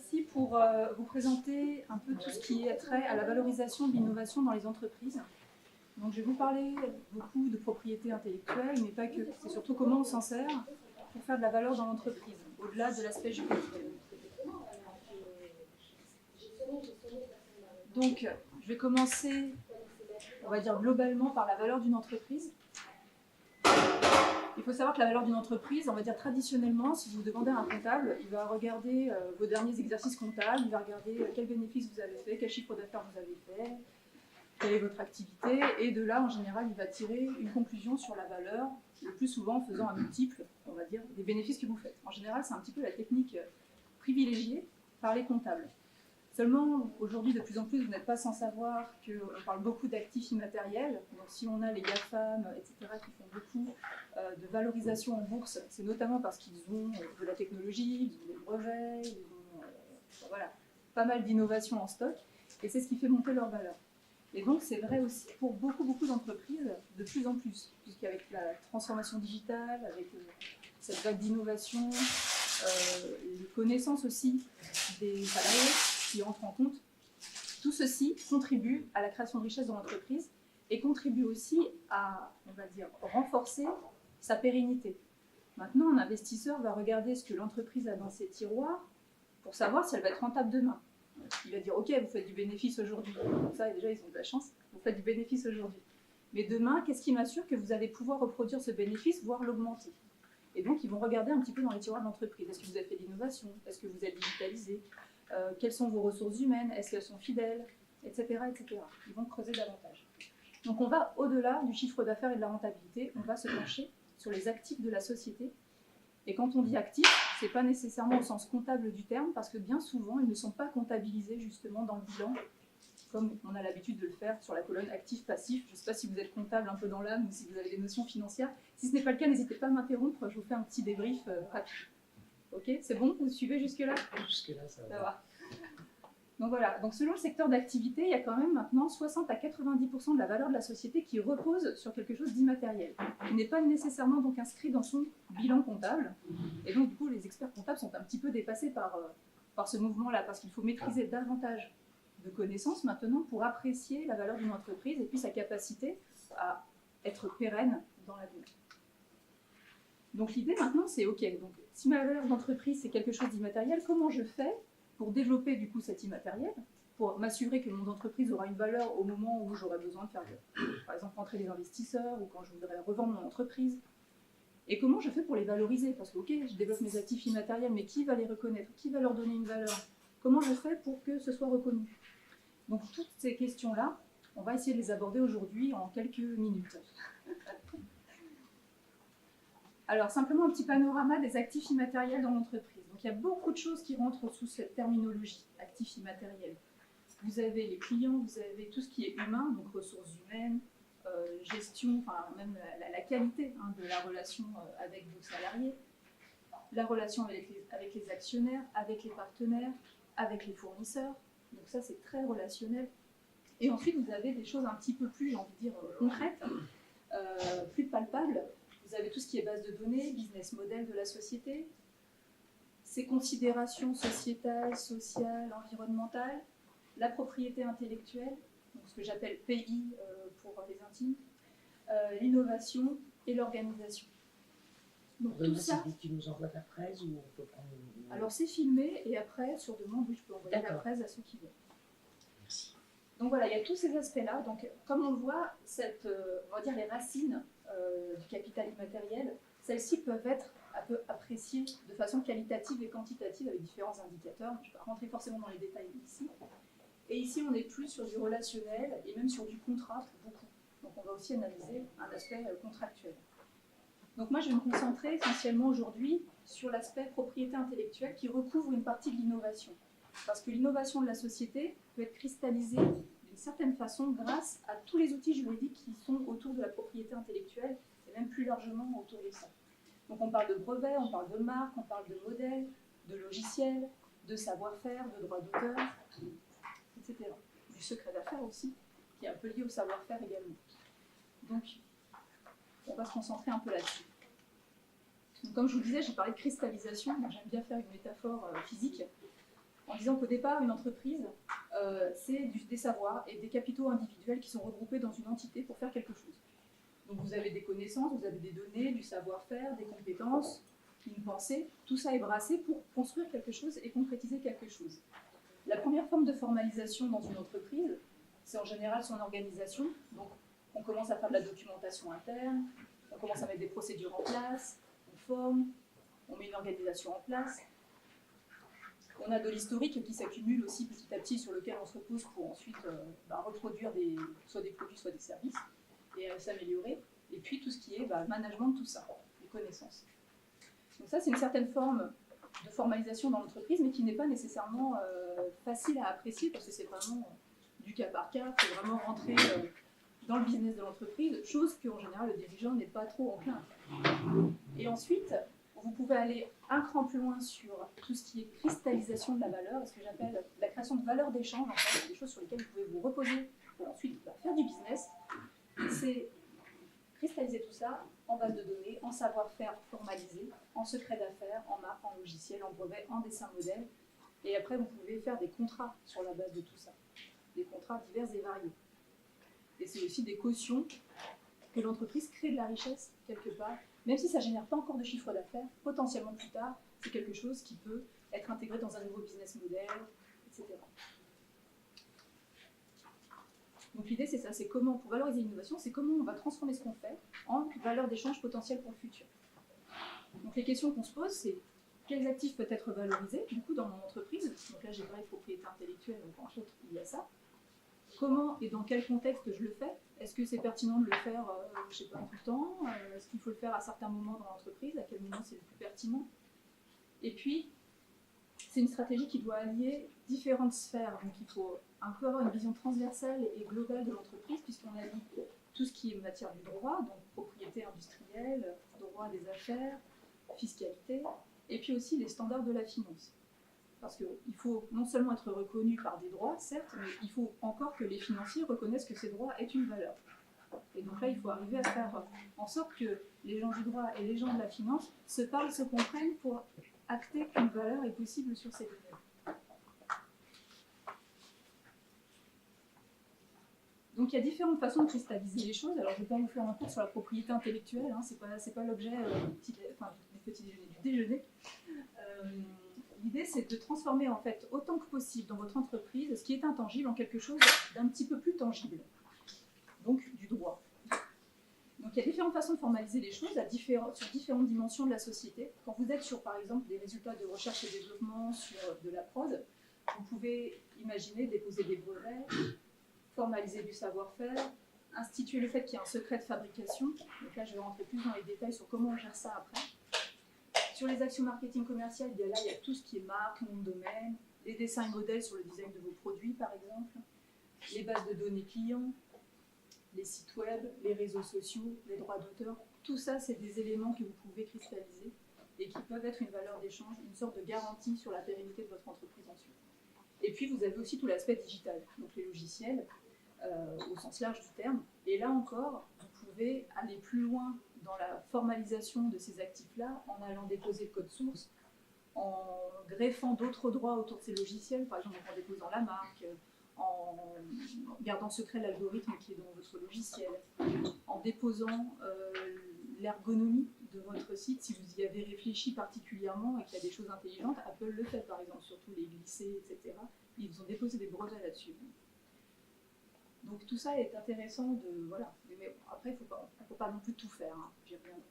ici pour vous présenter un peu tout ce qui est trait à la valorisation de l'innovation dans les entreprises. Donc, je vais vous parler beaucoup de propriété intellectuelle, mais pas que. C'est surtout comment on s'en sert pour faire de la valeur dans l'entreprise, au-delà de l'aspect juridique. Donc, je vais commencer, on va dire globalement, par la valeur d'une entreprise. Il faut savoir que la valeur d'une entreprise, on va dire traditionnellement, si vous demandez à un comptable, il va regarder vos derniers exercices comptables, il va regarder quels bénéfices vous avez fait, quel chiffre d'affaires vous avez fait, quelle est votre activité, et de là, en général, il va tirer une conclusion sur la valeur, le plus souvent en faisant un multiple, on va dire, des bénéfices que vous faites. En général, c'est un petit peu la technique privilégiée par les comptables. Seulement, aujourd'hui, de plus en plus, vous n'êtes pas sans savoir qu'on parle beaucoup d'actifs immatériels. Donc, si on a les GAFAM, etc., qui font beaucoup de valorisation en bourse, c'est notamment parce qu'ils ont de la technologie, ils ont des brevets, ils ont voilà, pas mal d'innovations en stock, et c'est ce qui fait monter leur valeur. Et donc, c'est vrai aussi pour beaucoup d'entreprises, de plus en plus, puisqu'avec la transformation digitale, avec cette vague d'innovation, les connaissances aussi des salariés qui entrent en compte, tout ceci contribue à la création de richesse dans l'entreprise et contribue aussi à, on va dire, renforcer sa pérennité. Maintenant, un investisseur va regarder ce que l'entreprise a dans ses tiroirs pour savoir si elle va être rentable demain. Il va dire, ok, vous faites du bénéfice aujourd'hui. Ça, déjà, ils ont de la chance. Vous faites du bénéfice aujourd'hui. Mais demain, qu'est-ce qui m'assure que vous allez pouvoir reproduire ce bénéfice, voire l'augmenter? Et donc, ils vont regarder un petit peu dans les tiroirs de l'entreprise. Est-ce que vous avez fait de l'innovation? Est-ce que vous êtes digitalisé? Quelles sont vos ressources humaines? Est-ce qu'elles sont fidèles? Etc. etc. Ils vont creuser davantage. Donc, on va au-delà du chiffre d'affaires et de la rentabilité. On va se pencher sur les actifs de la société. Et quand on dit actifs, ce n'est pas nécessairement au sens comptable du terme, parce que bien souvent, ils ne sont pas comptabilisés justement dans le bilan, comme on a l'habitude de le faire sur la colonne actif-passif. Je ne sais pas si vous êtes comptable un peu dans l'âme ou si vous avez des notions financières. Si ce n'est pas le cas, n'hésitez pas à m'interrompre, je vous fais un petit débrief rapide. Ok, c'est bon? Vous suivez jusque-là? Jusque-là, ça va. Donc voilà, donc selon le secteur d'activité, il y a quand même maintenant 60 à 90% de la valeur de la société qui repose sur quelque chose d'immatériel. Il n'est pas nécessairement donc inscrit dans son bilan comptable. Et donc du coup, les experts comptables sont un petit peu dépassés par ce mouvement-là, parce qu'il faut maîtriser davantage de connaissances maintenant pour apprécier la valeur d'une entreprise et puis sa capacité à être pérenne dans la durée. Donc l'idée maintenant, c'est ok, donc si ma valeur d'entreprise c'est quelque chose d'immatériel, comment je fais pour développer du coup cet immatériel, pour m'assurer que mon entreprise aura une valeur au moment où j'aurai besoin de faire, par exemple, rentrer des investisseurs ou quand je voudrais revendre mon entreprise. Et comment je fais pour les valoriser? Parce que ok, je développe mes actifs immatériels, mais qui va les reconnaître? Qui va leur donner une valeur? Comment je fais pour que ce soit reconnu? Donc toutes ces questions-là, on va essayer de les aborder aujourd'hui en quelques minutes. Alors, simplement un petit panorama des actifs immatériels dans l'entreprise. Donc, il y a beaucoup de choses qui rentrent sous cette terminologie, actifs immatériels. Vous avez les clients, vous avez tout ce qui est humain, donc ressources humaines, gestion, enfin même la qualité de la relation avec vos salariés, la relation avec les actionnaires, avec les partenaires, avec les fournisseurs. Donc ça, c'est très relationnel. Et ensuite, vous avez des choses un petit peu plus, j'ai envie de dire, concrètes, plus palpables. Vous avez tout ce qui est base de données, business model de la société, ses considérations sociétales, sociales, environnementales, la propriété intellectuelle, donc ce que j'appelle PI pour les intimes, l'innovation et l'organisation. Donc tout ça, tu nous envoies ta presse ou on peut prendre une... Alors c'est filmé et après, sur demande, oui, je peux envoyer la presse à ceux qui veulent. Merci. Donc voilà, il y a tous ces aspects-là. Donc comme on le voit, on va dire les racines du capital immatériel, celles-ci peuvent être un peu appréciées de façon qualitative et quantitative avec différents indicateurs. Je ne vais pas rentrer forcément dans les détails ici. Et ici, on est plus sur du relationnel et même sur du contrat pour beaucoup. Donc on va aussi analyser un aspect contractuel. Donc moi, je vais me concentrer essentiellement aujourd'hui sur l'aspect propriété intellectuelle qui recouvre une partie de l'innovation. Parce que l'innovation de la société peut être cristallisée d'une certaine façon grâce à tous les outils juridiques qui sont autour de la propriété intellectuelle et même plus largement autour de ça. Donc on parle de brevets, on parle de marques, on parle de modèles, de logiciels, de savoir-faire, de droits d'auteur, etc. Du secret d'affaires aussi, qui est un peu lié au savoir-faire également. Donc on va se concentrer un peu là-dessus. Donc, comme je vous le disais, j'ai parlé de cristallisation, donc j'aime bien faire une métaphore physique. en disant qu'au départ, une entreprise, c'est des savoirs et des capitaux individuels qui sont regroupés dans une entité pour faire quelque chose. Donc vous avez des connaissances, vous avez des données, du savoir-faire, des compétences, une pensée, tout ça est brassé pour construire quelque chose et concrétiser quelque chose. La première forme de formalisation dans une entreprise, c'est en général son organisation. Donc on commence à faire de la documentation interne, on commence à mettre des procédures en place, on forme, on met une organisation en place. On a de l'historique qui s'accumule aussi petit à petit sur lequel on se repose pour ensuite reproduire soit des produits, soit des services et s'améliorer. Et puis tout ce qui est management de tout ça, les connaissances. Donc ça, c'est une certaine forme de formalisation dans l'entreprise, mais qui n'est pas nécessairement facile à apprécier parce que c'est vraiment du cas par cas, il faut vraiment rentrer dans le business de l'entreprise, chose qu'en général le dirigeant n'est pas trop enclin à faire. Et ensuite, vous pouvez aller un cran plus loin sur tout ce qui est cristallisation de la valeur, ce que j'appelle la création de valeur d'échange, en fait, des choses sur lesquelles vous pouvez vous reposer pour ensuite faire du business. C'est cristalliser tout ça en base de données, en savoir-faire formalisé, en secret d'affaires, en marque, en logiciel, en brevet, en dessin modèle. Et après, vous pouvez faire des contrats sur la base de tout ça, des contrats divers et variés. Et c'est aussi des cautions que l'entreprise crée de la richesse quelque part, même si ça ne génère pas encore de chiffre d'affaires, potentiellement plus tard, c'est quelque chose qui peut être intégré dans un nouveau business model, etc. Donc l'idée c'est ça, c'est comment, pour valoriser l'innovation, c'est comment on va transformer ce qu'on fait en valeur d'échange potentielle pour le futur. Donc les questions qu'on se pose, c'est quels actifs peuvent être valorisés, du coup, dans mon entreprise. Donc là j'ai parlé de propriété intellectuelle, donc en fait il y a ça. Comment et dans quel contexte je le fais? Est-ce que c'est pertinent de le faire, je ne sais pas, tout le temps? Est-ce qu'il faut le faire à certains moments dans l'entreprise? À quel moment c'est le plus pertinent? Et puis, c'est une stratégie qui doit allier différentes sphères. Donc il faut un peu avoir une vision transversale et globale de l'entreprise, puisqu'on allie tout ce qui est matière du droit, donc propriété industrielle, droit des affaires, fiscalité, et puis aussi les standards de la finance. Parce qu'il faut non seulement être reconnu par des droits, certes, mais il faut encore que les financiers reconnaissent que ces droits aient une valeur. Et donc là, il faut arriver à faire en sorte que les gens du droit et les gens de la finance se parlent, se comprennent pour acter qu'une valeur est possible sur ces données. Donc il y a différentes façons de cristalliser les choses. Alors je ne vais pas vous faire un cours sur la propriété intellectuelle, hein, c'est pas l'objet du petit déjeuner, du déjeuner. L'idée, c'est de transformer en fait autant que possible dans votre entreprise ce qui est intangible en quelque chose d'un petit peu plus tangible, donc du droit. Donc il y a différentes façons de formaliser les choses sur différentes dimensions de la société. Quand vous êtes sur, par exemple, des résultats de recherche et développement, sur de la prod, vous pouvez imaginer déposer des brevets, formaliser du savoir-faire, instituer le fait qu'il y a un secret de fabrication. Donc là, je vais rentrer plus dans les détails sur comment on gère ça après. Sur les actions marketing commerciales, il y a tout ce qui est marque, nom de domaine, les dessins et modèles sur le design de vos produits, par exemple, les bases de données clients, les sites web, les réseaux sociaux, les droits d'auteur. Tout ça, c'est des éléments que vous pouvez cristalliser et qui peuvent être une valeur d'échange, une sorte de garantie sur la pérennité de votre entreprise ensuite. Et puis, vous avez aussi tout l'aspect digital, donc les logiciels, au sens large du terme. Et là encore, vous pouvez aller plus loin dans la formalisation de ces actifs-là, en allant déposer le code source, en greffant d'autres droits autour de ces logiciels, par exemple en déposant la marque, en gardant secret l'algorithme qui est dans votre logiciel, en déposant l'ergonomie de votre site, si vous y avez réfléchi particulièrement et qu'il y a des choses intelligentes. Apple le fait par exemple, surtout les glissés, etc. Ils ont déposé des brevets là-dessus. Donc tout ça est intéressant de... Voilà. Mais après, il ne faut pas non plus tout faire, hein, j'y reviendrai.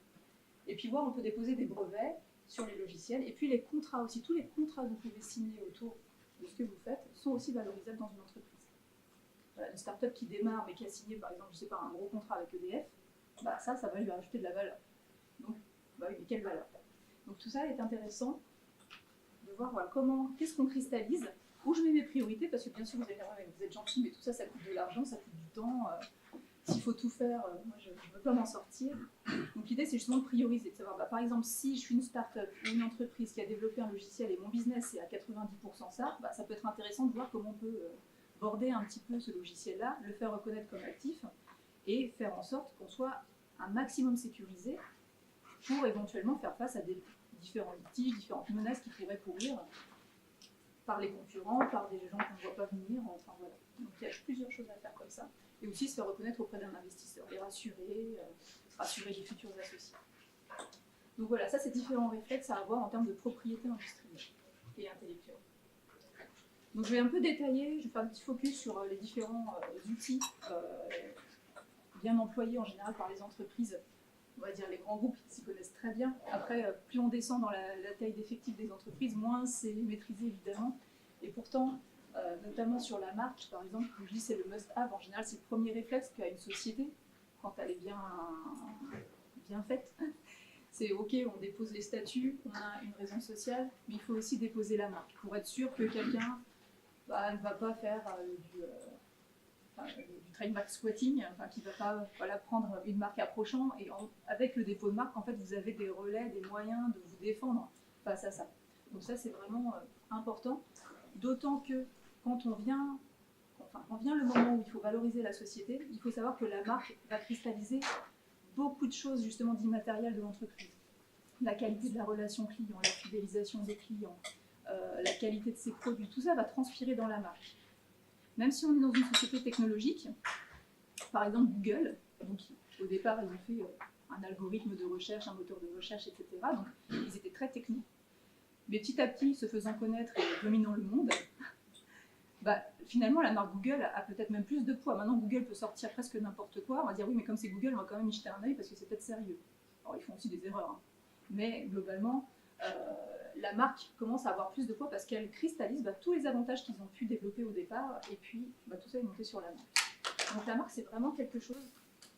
Et puis voir, on peut déposer des brevets sur les logiciels. Et puis les contrats aussi, tous les contrats que vous pouvez signer autour de ce que vous faites sont aussi valorisables dans une entreprise. Voilà, une start-up qui démarre mais qui a signé par exemple, je sais pas, un gros contrat avec EDF, bah ça va lui rajouter de la valeur. Donc, bah oui, mais quelle valeur? Donc tout ça est intéressant de voir voilà, qu'est-ce qu'on cristallise, où je mets mes priorités, parce que bien sûr vous allez dire, ouais, vous êtes gentil, mais tout ça, ça coûte de l'argent, ça coûte du temps. S'il faut tout faire, moi je ne veux pas m'en sortir. Donc l'idée c'est justement de prioriser, de savoir, bah, par exemple, si je suis une start-up ou une entreprise qui a développé un logiciel et mon business est à 90% ça, bah, ça peut être intéressant de voir comment on peut border un petit peu ce logiciel-là, le faire reconnaître comme actif et faire en sorte qu'on soit un maximum sécurisé pour éventuellement faire face à des différents litiges, différentes menaces qui pourraient courir par les concurrents, par des gens qu'on ne voit pas venir, enfin voilà. Donc il y a plusieurs choses à faire comme ça. Et aussi se faire reconnaître auprès d'un investisseur, les rassurer, rassurer les futurs associés. Donc voilà, ça c'est différents réflexes à avoir en termes de propriété industrielle et intellectuelle. Donc je vais un peu détailler, je vais faire un petit focus sur les différents outils bien employés en général par les entreprises, on va dire les grands groupes qui s'y connaissent très bien. Après, plus on descend dans la taille d'effectifs des entreprises, moins c'est maîtrisé évidemment. Et pourtant, notamment sur la marque, par exemple, je dis c'est le must-have, en général c'est le premier réflexe qu'a une société quand elle est bien faite. C'est ok, on dépose les statuts, on a une raison sociale, mais il faut aussi déposer la marque pour être sûr que quelqu'un ne va pas faire du trademark squatting, qui ne va pas prendre une marque approchant. Et avec le dépôt de marque, en fait, vous avez des relais, des moyens de vous défendre face à ça. Donc ça, c'est vraiment important. D'autant que quand vient le moment où il faut valoriser la société, il faut savoir que la marque va cristalliser beaucoup de choses justement d'immatériel de l'entreprise. La qualité de la relation client, la fidélisation des clients, la qualité de ses produits, tout ça va transpirer dans la marque. Même si on est dans une société technologique, par exemple Google, donc au départ ils ont fait un algorithme de recherche, un moteur de recherche, etc. Donc ils étaient très techniques. Mais petit à petit, se faisant connaître et dominant le monde, finalement la marque Google a peut-être même plus de poids. Maintenant Google peut sortir presque n'importe quoi, on va dire oui mais comme c'est Google, on va quand même y jeter un œil parce que c'est peut-être sérieux. Alors ils font aussi des erreurs, hein. Mais globalement, la marque commence à avoir plus de poids parce qu'elle cristallise tous les avantages qu'ils ont pu développer au départ et puis tout ça est monté sur la marque. Donc la marque c'est vraiment quelque chose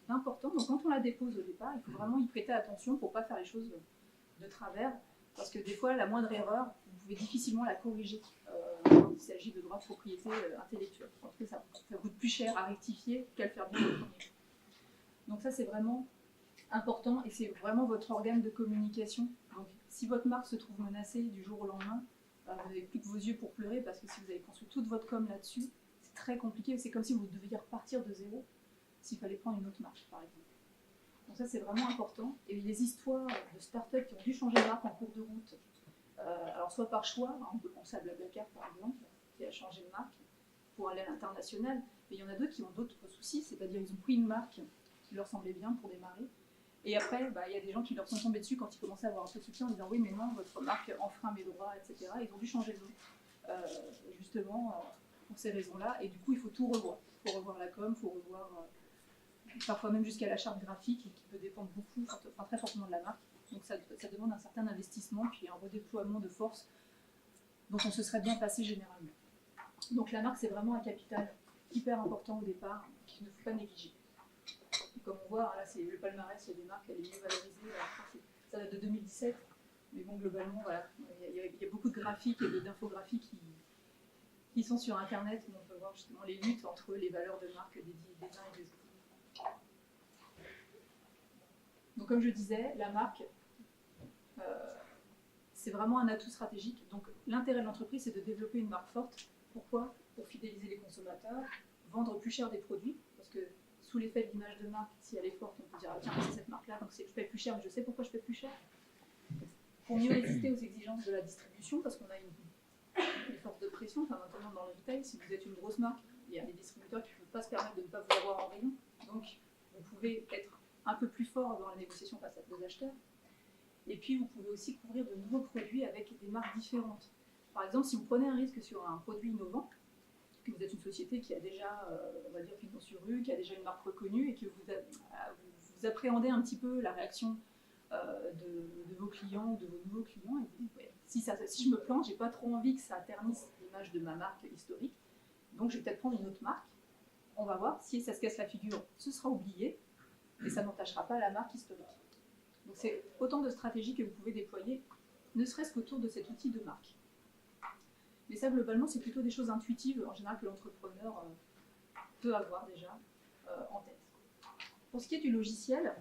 d'important. Donc quand on la dépose au départ, il faut vraiment y prêter attention pour ne pas faire les choses de travers parce que des fois la moindre erreur, vous pouvez difficilement la corriger quand il s'agit de droits de propriété intellectuelle. En tout cas ça coûte plus cher à rectifier qu'à le faire bien au premier coup. Donc ça c'est vraiment important et c'est vraiment votre organe de communication. Donc, si votre marque se trouve menacée du jour au lendemain, vous n'avez plus que vos yeux pour pleurer parce que si vous avez construit toute votre com là-dessus, c'est très compliqué. C'est comme si vous deviez repartir de zéro s'il fallait prendre une autre marque, par exemple. Donc ça, c'est vraiment important. Et les histoires de start-up qui ont dû changer de marque en cours de route, alors soit par choix, on peut penser à Blablacar par exemple, qui a changé de marque pour aller à l'international, mais il y en a d'autres qui ont d'autres soucis, c'est-à-dire ils ont pris une marque qui leur semblait bien pour démarrer. Et après, il y a des gens qui leur sont tombés dessus quand ils commençaient à avoir un peu de soutien en disant oui, mais non, votre marque enfreint mes droits, etc. Ils ont dû changer de nom, justement pour ces raisons-là. Et du coup, il faut tout revoir. Il faut revoir la com, il faut revoir parfois même jusqu'à la charte graphique qui peut dépendre beaucoup, très fortement de la marque. Donc ça demande un certain investissement, puis un redéploiement de force dont on se serait bien passé généralement. Donc la marque, c'est vraiment un capital hyper important au départ qu'il ne faut pas négliger. Comme on voit, là c'est le palmarès des marques, elle est mieux valorisée, ça date de 2017, mais bon globalement voilà, il y a beaucoup de graphiques et d'infographies qui sont sur internet où on peut voir justement les luttes entre les valeurs de marque des uns et des autres. Donc comme je disais, la marque c'est vraiment un atout stratégique. Donc l'intérêt de l'entreprise c'est de développer une marque forte. Pourquoi ? Pour fidéliser les consommateurs, vendre plus cher des produits, parce que sous l'effet de l'image de marque, si elle est forte, on peut dire ah, tiens, c'est cette marque-là, donc je paie plus cher, mais je sais pourquoi je paie plus cher. Pour mieux résister aux exigences de la distribution, parce qu'on a une force de pression, notamment dans le retail, si vous êtes une grosse marque, il y a des distributeurs qui ne peuvent pas se permettre de ne pas vous avoir en rayon, donc vous pouvez être un peu plus fort dans la négociation face à vos acheteurs. Et puis vous pouvez aussi couvrir de nouveaux produits avec des marques différentes. Par exemple, si vous prenez un risque sur un produit innovant, que vous êtes une société qui a déjà, on va dire, pignon sur rue, qui a déjà une marque reconnue et que vous appréhendez un petit peu la réaction de vos clients ou de vos nouveaux clients et vous dites, ouais, si je me plante, j'ai pas trop envie que ça ternisse l'image de ma marque historique, donc je vais peut-être prendre une autre marque. On va voir, si ça se casse la figure, ce sera oublié et ça n'entachera pas la marque historique. Donc c'est autant de stratégies que vous pouvez déployer, ne serait-ce qu'autour de cet outil de marque. Mais ça, globalement, c'est plutôt des choses intuitives, en général, que l'entrepreneur peut avoir déjà en tête. Pour ce qui est du logiciel,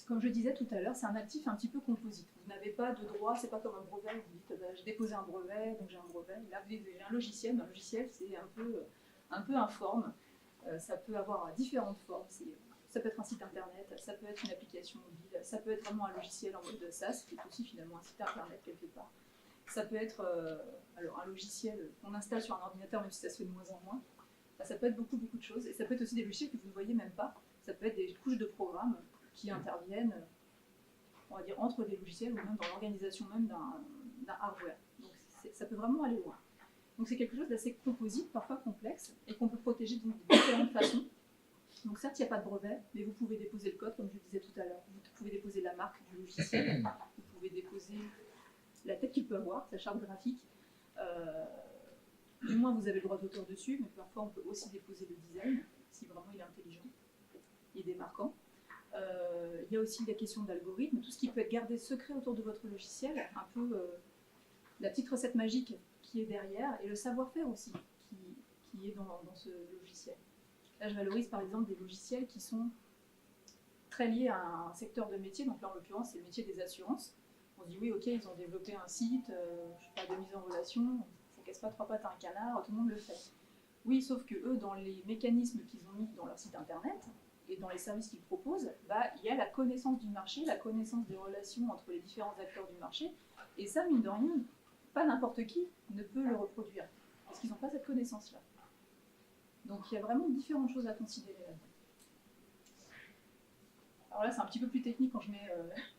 comme je disais tout à l'heure, c'est un actif un petit peu composite. Vous n'avez pas de droit, c'est pas comme un brevet, vous dites j'ai déposé un brevet, donc j'ai un brevet. Là, vous avez un logiciel, mais un logiciel, c'est un peu informe. Ça peut avoir différentes formes. Ça peut être un site internet, ça peut être une application mobile, ça peut être vraiment un logiciel en mode SaaS, qui est aussi finalement un site internet quelque part. Ça peut être alors un logiciel qu'on installe sur un ordinateur, même si ça se fait de moins en moins. Enfin, ça peut être beaucoup, beaucoup de choses. Et ça peut être aussi des logiciels que vous ne voyez même pas. Ça peut être des couches de programmes qui interviennent, on va dire, entre des logiciels ou même dans l'organisation même d'un hardware. Donc ça peut vraiment aller loin. Donc c'est quelque chose d'assez composite, parfois complexe, et qu'on peut protéger de différentes façons. Donc certes, il n'y a pas de brevet, mais vous pouvez déposer le code, comme je le disais tout à l'heure. Vous pouvez déposer la marque du logiciel, vous pouvez déposer la tête qu'il peut avoir, sa charte graphique. Du moins, vous avez le droit d'auteur dessus, mais parfois on peut aussi déposer le design, si vraiment il est intelligent et démarquant. Il y a aussi la question d'algorithme, tout ce qui peut être gardé secret autour de votre logiciel, un peu la petite recette magique qui est derrière, et le savoir-faire aussi qui est dans ce logiciel. Là, je valorise par exemple des logiciels qui sont très liés à un secteur de métier, donc là en l'occurrence c'est le métier des assurances. On se dit oui, ok, ils ont développé un site, je sais pas, de mise en relation, ça casse pas trois pattes à un canard, tout le monde le fait. Oui, sauf que eux, dans les mécanismes qu'ils ont mis dans leur site internet et dans les services qu'ils proposent, bah, il y a la connaissance du marché, la connaissance des relations entre les différents acteurs du marché, et ça, mine de rien, pas n'importe qui ne peut le reproduire, parce qu'ils n'ont pas cette connaissance-là. Donc il y a vraiment différentes choses à considérer là-dedans. Alors là, c'est un petit peu plus technique quand je mets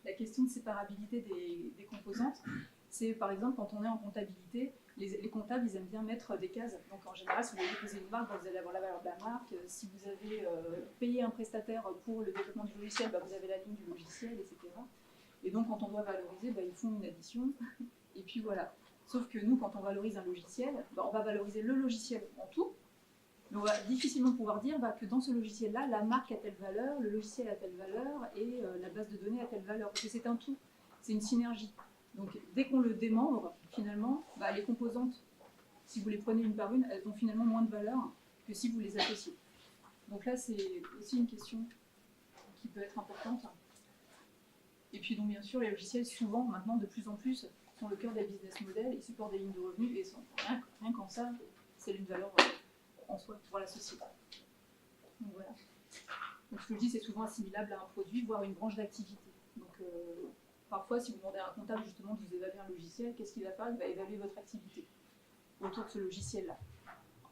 la question de séparabilité des composantes. C'est par exemple quand on est en comptabilité, les comptables, ils aiment bien mettre des cases. Donc en général, si vous avez déposé une marque, vous allez avoir la valeur de la marque. Si vous avez payé un prestataire pour le développement du logiciel, bah, vous avez la ligne du logiciel, etc. Et donc quand on doit valoriser, bah, ils font une addition. Et puis voilà. Sauf que nous, quand on valorise un logiciel, bah, on va valoriser le logiciel en tout. Mais on va difficilement pouvoir dire bah, que dans ce logiciel-là, la marque a telle valeur, le logiciel a telle valeur et la base de données a telle valeur. Parce que c'est un tout, c'est une synergie. Donc dès qu'on le démembre, finalement, bah, les composantes, si vous les prenez une par une, elles ont finalement moins de valeur que si vous les associez. Donc là, c'est aussi une question qui peut être importante. Et puis donc bien sûr, les logiciels, souvent, maintenant, de plus en plus, sont le cœur des business models, ils supportent des lignes de revenus et rien qu'en ça, c'est une valeur en soi pour la société. Donc voilà. Donc ce que je dis, c'est souvent assimilable à un produit, voire une branche d'activité. Donc parfois, si vous demandez à un comptable justement de vous évaluer un logiciel, qu'est-ce qu'il va faire? Il va évaluer votre activité autour de ce logiciel-là.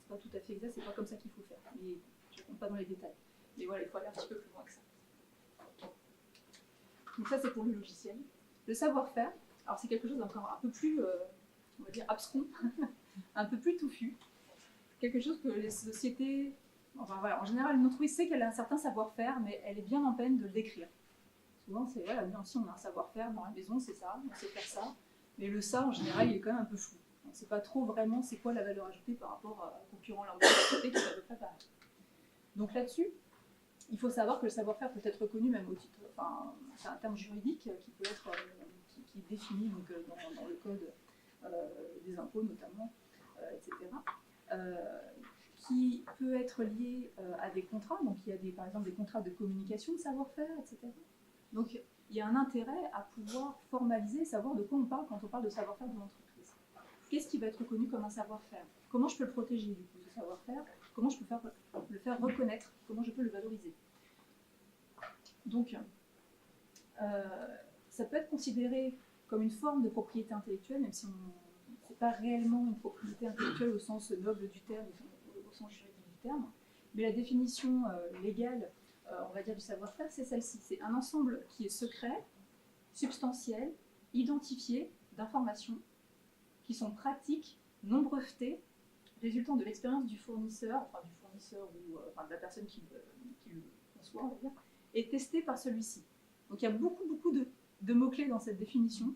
C'est pas tout à fait exact, c'est pas comme ça qu'il faut faire. Mais je ne compte pas dans les détails. Mais voilà, il faut aller un petit peu plus loin que ça. Donc ça, c'est pour le logiciel. Le savoir-faire, alors c'est quelque chose d'encore un peu plus, on va dire, abscon, un peu plus touffu. Quelque chose que les sociétés, enfin voilà, en général, une entreprise sait qu'elle a un certain savoir-faire, mais elle est bien en peine de le décrire. Souvent, c'est voilà, bien sûr, on a un savoir-faire dans la maison, c'est ça, on sait faire ça, mais le ça, en général, il est quand même un peu flou. On ne sait pas trop vraiment c'est quoi la valeur ajoutée par rapport au concurrent lambda à côté qui est à peu près pareil. Donc là-dessus, il faut savoir que le savoir-faire peut être reconnu même au titre, enfin, c'est un terme juridique qui peut être, qui est défini donc, dans le code des impôts notamment, etc. Qui peut être lié à des contrats, donc il y a par exemple des contrats de communication de savoir-faire, etc. Donc il y a un intérêt à pouvoir formaliser, savoir de quoi on parle quand on parle de savoir-faire de l'entreprise. Qu'est-ce qui va être reconnu comme un savoir-faire? Comment je peux le protéger du coup, ce savoir-faire? Comment je peux le faire reconnaître? Comment je peux le valoriser? Donc ça peut être considéré comme une forme de propriété intellectuelle, même si c'est pas réellement une propriété intellectuelle au sens noble du terme, au sens juridique du terme, mais la définition légale, on va dire, du savoir-faire, c'est celle-ci. C'est un ensemble qui est secret, substantiel, identifié d'informations qui sont pratiques, non brevetées, résultant de l'expérience du fournisseur ou de la personne qui le conçoit, on va dire, et testées par celui-ci. Donc il y a beaucoup de mots-clés dans cette définition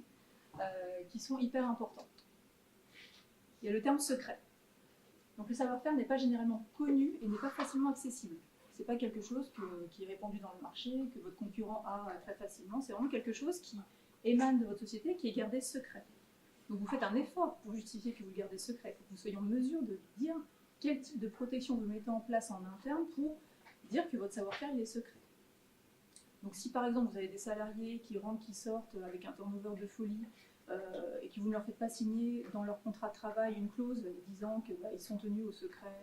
qui sont hyper importants. Il y a le terme secret. Donc le savoir-faire n'est pas généralement connu et n'est pas facilement accessible. Ce n'est pas quelque chose qui est répandu dans le marché, que votre concurrent a très facilement. C'est vraiment quelque chose qui émane de votre société, qui est gardé secret. Donc vous faites un effort pour justifier que vous le gardez secret. Il faut que vous soyez en mesure de dire quel type de protection vous mettez en place en interne pour dire que votre savoir-faire est secret. Donc si par exemple vous avez des salariés qui rentrent, qui sortent avec un turnover de folie et que vous ne leur faites pas signer dans leur contrat de travail une clause disant qu'ils sont tenus au secret,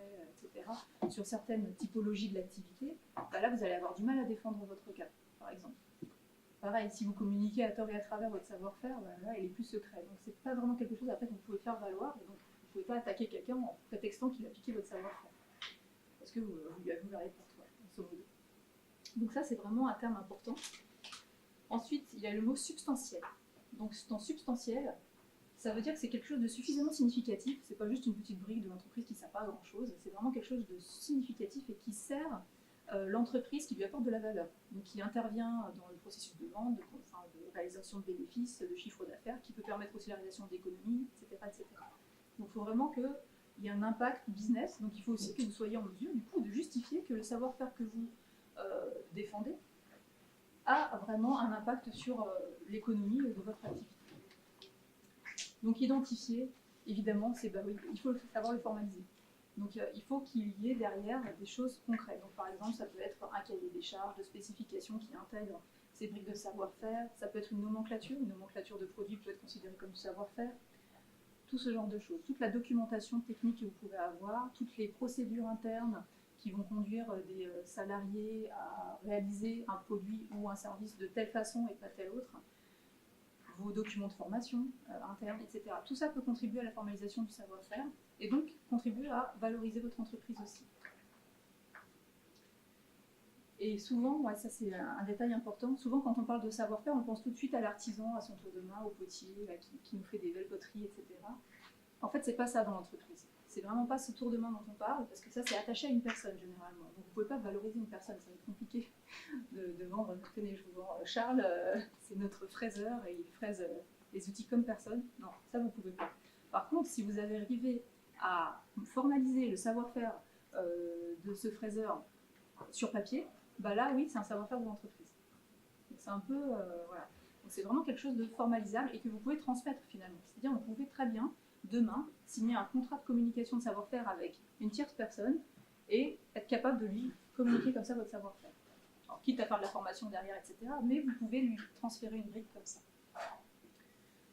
etc., sur certaines typologies de l'activité, là vous allez avoir du mal à défendre votre cas, par exemple. pareil, si vous communiquez à tort et à travers votre savoir-faire, bah, là, il est plus secret. Donc c'est pas vraiment quelque chose après que vous pouvez faire valoir. Et donc vous ne pouvez pas attaquer quelqu'un en prétextant qu'il a piqué votre savoir-faire. Parce que vous lui avez ouvert les portes, grosso modo. Donc ça, c'est vraiment un terme important. Ensuite, il y a le mot substantiel. Donc dans substantiel, ça veut dire que c'est quelque chose de suffisamment significatif. C'est pas juste une petite brique de l'entreprise qui ne sert pas à grand chose. C'est vraiment quelque chose de significatif et qui sert l'entreprise, qui lui apporte de la valeur. Donc qui intervient dans le processus de vente, de réalisation de bénéfices, de chiffre d'affaires, qui peut permettre aussi la réalisation d'économies, etc., etc. Donc il faut vraiment qu'il y ait un impact business. Donc il faut aussi que vous soyez en mesure du coup de justifier que le savoir-faire que vous défendez a vraiment un impact sur l'économie de votre activité. Donc identifier, évidemment, il faut savoir le formaliser. Donc il faut qu'il y ait derrière des choses concrètes. Donc par exemple, ça peut être un cahier des charges de spécifications qui intègre ces briques de savoir-faire. Ça peut être une nomenclature de produits peut être considérée comme du savoir-faire. Tout ce genre de choses. Toute la documentation technique que vous pouvez avoir, toutes les procédures internes qui vont conduire des salariés à réaliser un produit ou un service de telle façon et pas telle autre, vos documents de formation internes, etc. Tout ça peut contribuer à la formalisation du savoir-faire et donc contribuer à valoriser votre entreprise aussi. Et souvent, ça c'est un détail important, souvent quand on parle de savoir-faire, on pense tout de suite à l'artisan, à son tour de main, au potier, là, qui nous fait des belles poteries, etc. En fait, c'est pas ça dans l'entreprise. C'est vraiment pas ce tour de main dont on parle, parce que ça, c'est attaché à une personne, généralement. Donc, vous pouvez pas valoriser une personne, ça va être compliqué de vendre. Tenez, je vous vends Charles, c'est notre fraiseur, et il fraise les outils comme personne. Non, ça, vous pouvez pas. Par contre, si vous avez arrivé à formaliser le savoir-faire de ce fraiseur sur papier, bah là, oui, c'est un savoir-faire de l'entreprise. Donc, c'est un peu, voilà. Donc, c'est vraiment quelque chose de formalisable et que vous pouvez transmettre, finalement. C'est-à-dire, vous pouvez très bien demain, signer un contrat de communication de savoir-faire avec une tierce personne et être capable de lui communiquer comme ça votre savoir-faire. Alors, quitte à faire de la formation derrière, etc., mais vous pouvez lui transférer une brique comme ça.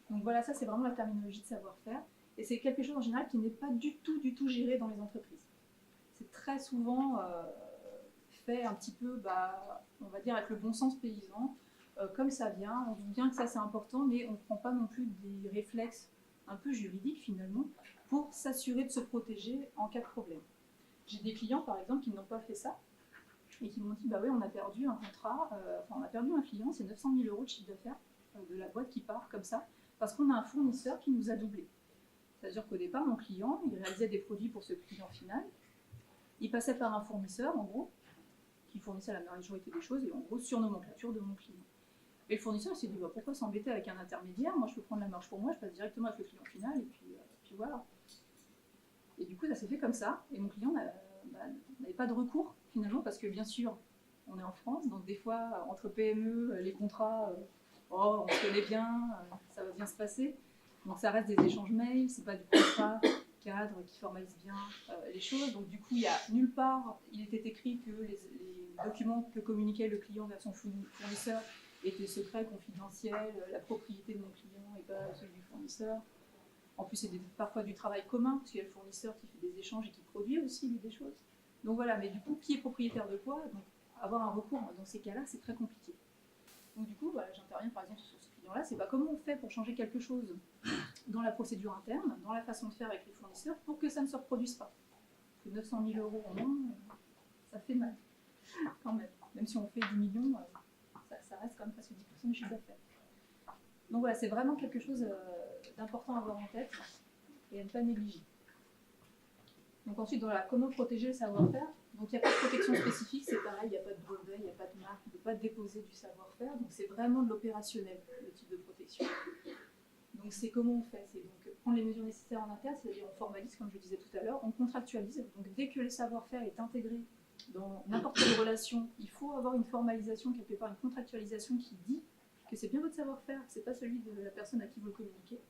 Donc voilà, ça c'est vraiment la terminologie de savoir-faire, et c'est quelque chose en général qui n'est pas du tout géré dans les entreprises. C'est très souvent fait un petit peu, on va dire avec le bon sens paysan, comme ça vient, on dit bien que ça c'est important, mais on ne prend pas non plus des réflexes un peu juridique finalement, pour s'assurer de se protéger en cas de problème. J'ai des clients par exemple qui n'ont pas fait ça et qui m'ont dit bah oui, on a perdu un contrat, on a perdu un client, c'est 900 000 € de chiffre d'affaires de la boîte qui part comme ça, parce qu'on a un fournisseur qui nous a doublé. C'est-à-dire qu'au départ, mon client, il réalisait des produits pour ce client final, il passait par un fournisseur en gros, qui fournissait la majorité des choses et en gros sur nomenclature de mon client. Et le fournisseur s'est dit pourquoi s'embêter avec un intermédiaire, moi je peux prendre la marge pour moi, je passe directement avec le client final et puis voilà. Et du coup ça s'est fait comme ça et mon client n'avait pas de recours finalement parce que bien sûr on est en France, donc des fois entre PME, les contrats, on se connaît bien, ça va bien se passer. Donc ça reste des échanges mails, c'est pas du contrat cadre qui formalise bien les choses. Donc du coup il n'y a nulle part, il était écrit que les documents que communiquait le client vers son fournisseur était secret, confidentiel, la propriété de mon client et pas celui du fournisseur. En plus, c'est parfois du travail commun, parce qu'il y a le fournisseur qui fait des échanges et qui produit aussi des choses. Donc voilà, mais du coup, qui est propriétaire de quoi? Donc avoir un recours dans ces cas-là, c'est très compliqué. Donc du coup, voilà, j'interviens par exemple sur ce client-là, c'est comment on fait pour changer quelque chose dans la procédure interne, dans la façon de faire avec les fournisseurs, pour que ça ne se reproduise pas. Parce que 900 000 € en moins, ça fait mal, quand même. Même si on fait 10 millions, ça reste quand même presque 10% du chiffre d'affaires. Donc voilà, c'est vraiment quelque chose d'important à avoir en tête et à ne pas négliger. Donc ensuite, comment protéger le savoir-faire. Donc il n'y a pas de protection spécifique, c'est pareil, il n'y a pas de brevet, il n'y a pas de marque, on ne peut pas déposer du savoir-faire. Donc c'est vraiment de l'opérationnel, le type de protection. Donc c'est comment on fait, c'est donc prendre les mesures nécessaires en interne, c'est-à-dire on formalise, comme je disais tout à l'heure, on contractualise. Donc dès que le savoir-faire est intégré dans n'importe quelle relation, il faut avoir une formalisation quelque part, une contractualisation qui dit que c'est bien votre savoir-faire, que ce n'est pas celui de la personne à qui vous le communiquez.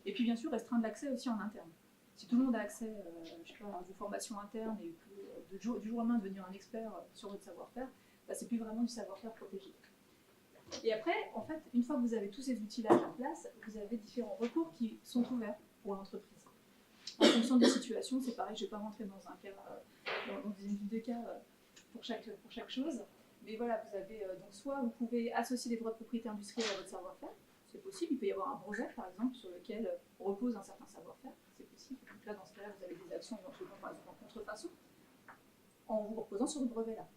Et puis bien sûr, restreindre l'accès aussi en interne. Si tout le monde a accès à vos formations internes et que du jour au lendemain devenir un expert sur votre savoir-faire, c'est plus vraiment du savoir-faire protégé. Et après, en fait, une fois que vous avez tous ces outils-là en place, vous avez différents recours qui sont ouverts pour l'entreprise. En fonction des situations, c'est pareil, je ne vais pas rentrer dans un cas, dans une étude de cas pour chaque chose, Mais voilà, vous avez donc soit vous pouvez associer des droits de propriété industrielle à votre savoir-faire, c'est possible. Il peut y avoir un brevet, par exemple, sur lequel repose un certain savoir-faire, c'est possible. Donc là, dans ce cas-là, vous avez des actions éventuellement, par exemple, en contrefaçon, en vous reposant sur ce brevet-là.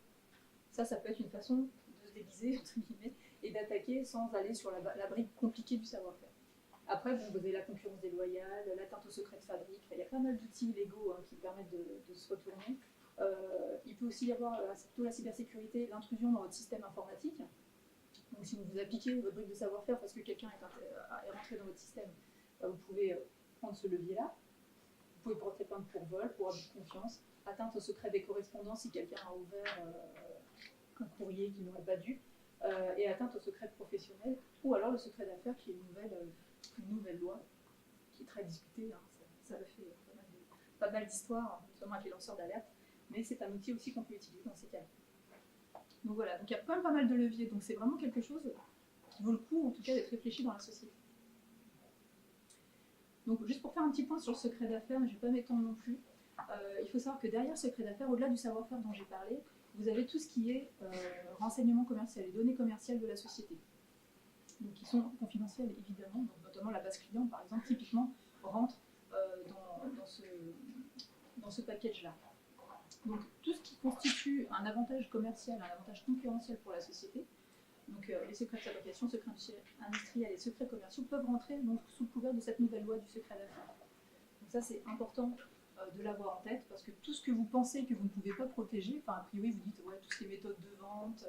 Ça peut être une façon de se déguiser, entre guillemets, et d'attaquer sans aller sur la brique compliquée du savoir-faire. Après, vous avez la concurrence déloyale, l'atteinte au secret de fabrique. Il y a pas mal d'outils légaux qui permettent de se retourner. Il peut aussi y avoir plutôt la cybersécurité, l'intrusion dans votre système informatique. Donc si vous appliquez votre brique de savoir-faire parce que quelqu'un est rentré dans votre système, vous pouvez prendre ce levier-là. Vous pouvez porter plainte pour vol, pour abus de confiance, atteinte au secret des correspondances si quelqu'un a ouvert un courrier qu'il n'aurait pas dû, et atteinte au secret professionnel, ou alors le secret d'affaires qui est une nouvelle loi qui est très discutée. Ça a fait pas mal d'histoires, notamment avec les lanceurs d'alerte, mais c'est un outil aussi qu'on peut utiliser dans ces cas-là. Donc voilà, donc il y a quand même pas mal de leviers, donc c'est vraiment quelque chose qui vaut le coup, en tout cas, d'être réfléchi dans la société. Donc juste pour faire un petit point sur le secret d'affaires, mais je ne vais pas m'étendre non plus, il faut savoir que derrière ce secret d'affaires, au-delà du savoir-faire dont j'ai parlé, vous avez tout ce qui est renseignement commercial, les données commerciales de la société. Donc qui sont confidentielles évidemment, donc notamment la base client par exemple, typiquement rentre dans ce package-là. Donc tout ce qui constitue un avantage commercial, un avantage concurrentiel pour la société, donc les secrets de fabrication, secrets industriels et secrets commerciaux peuvent rentrer donc, sous le couvert de cette nouvelle loi du secret d'affaires. Donc ça c'est important de l'avoir en tête parce que tout ce que vous pensez que vous ne pouvez pas protéger, enfin a priori vous dites ouais toutes ces méthodes de vente,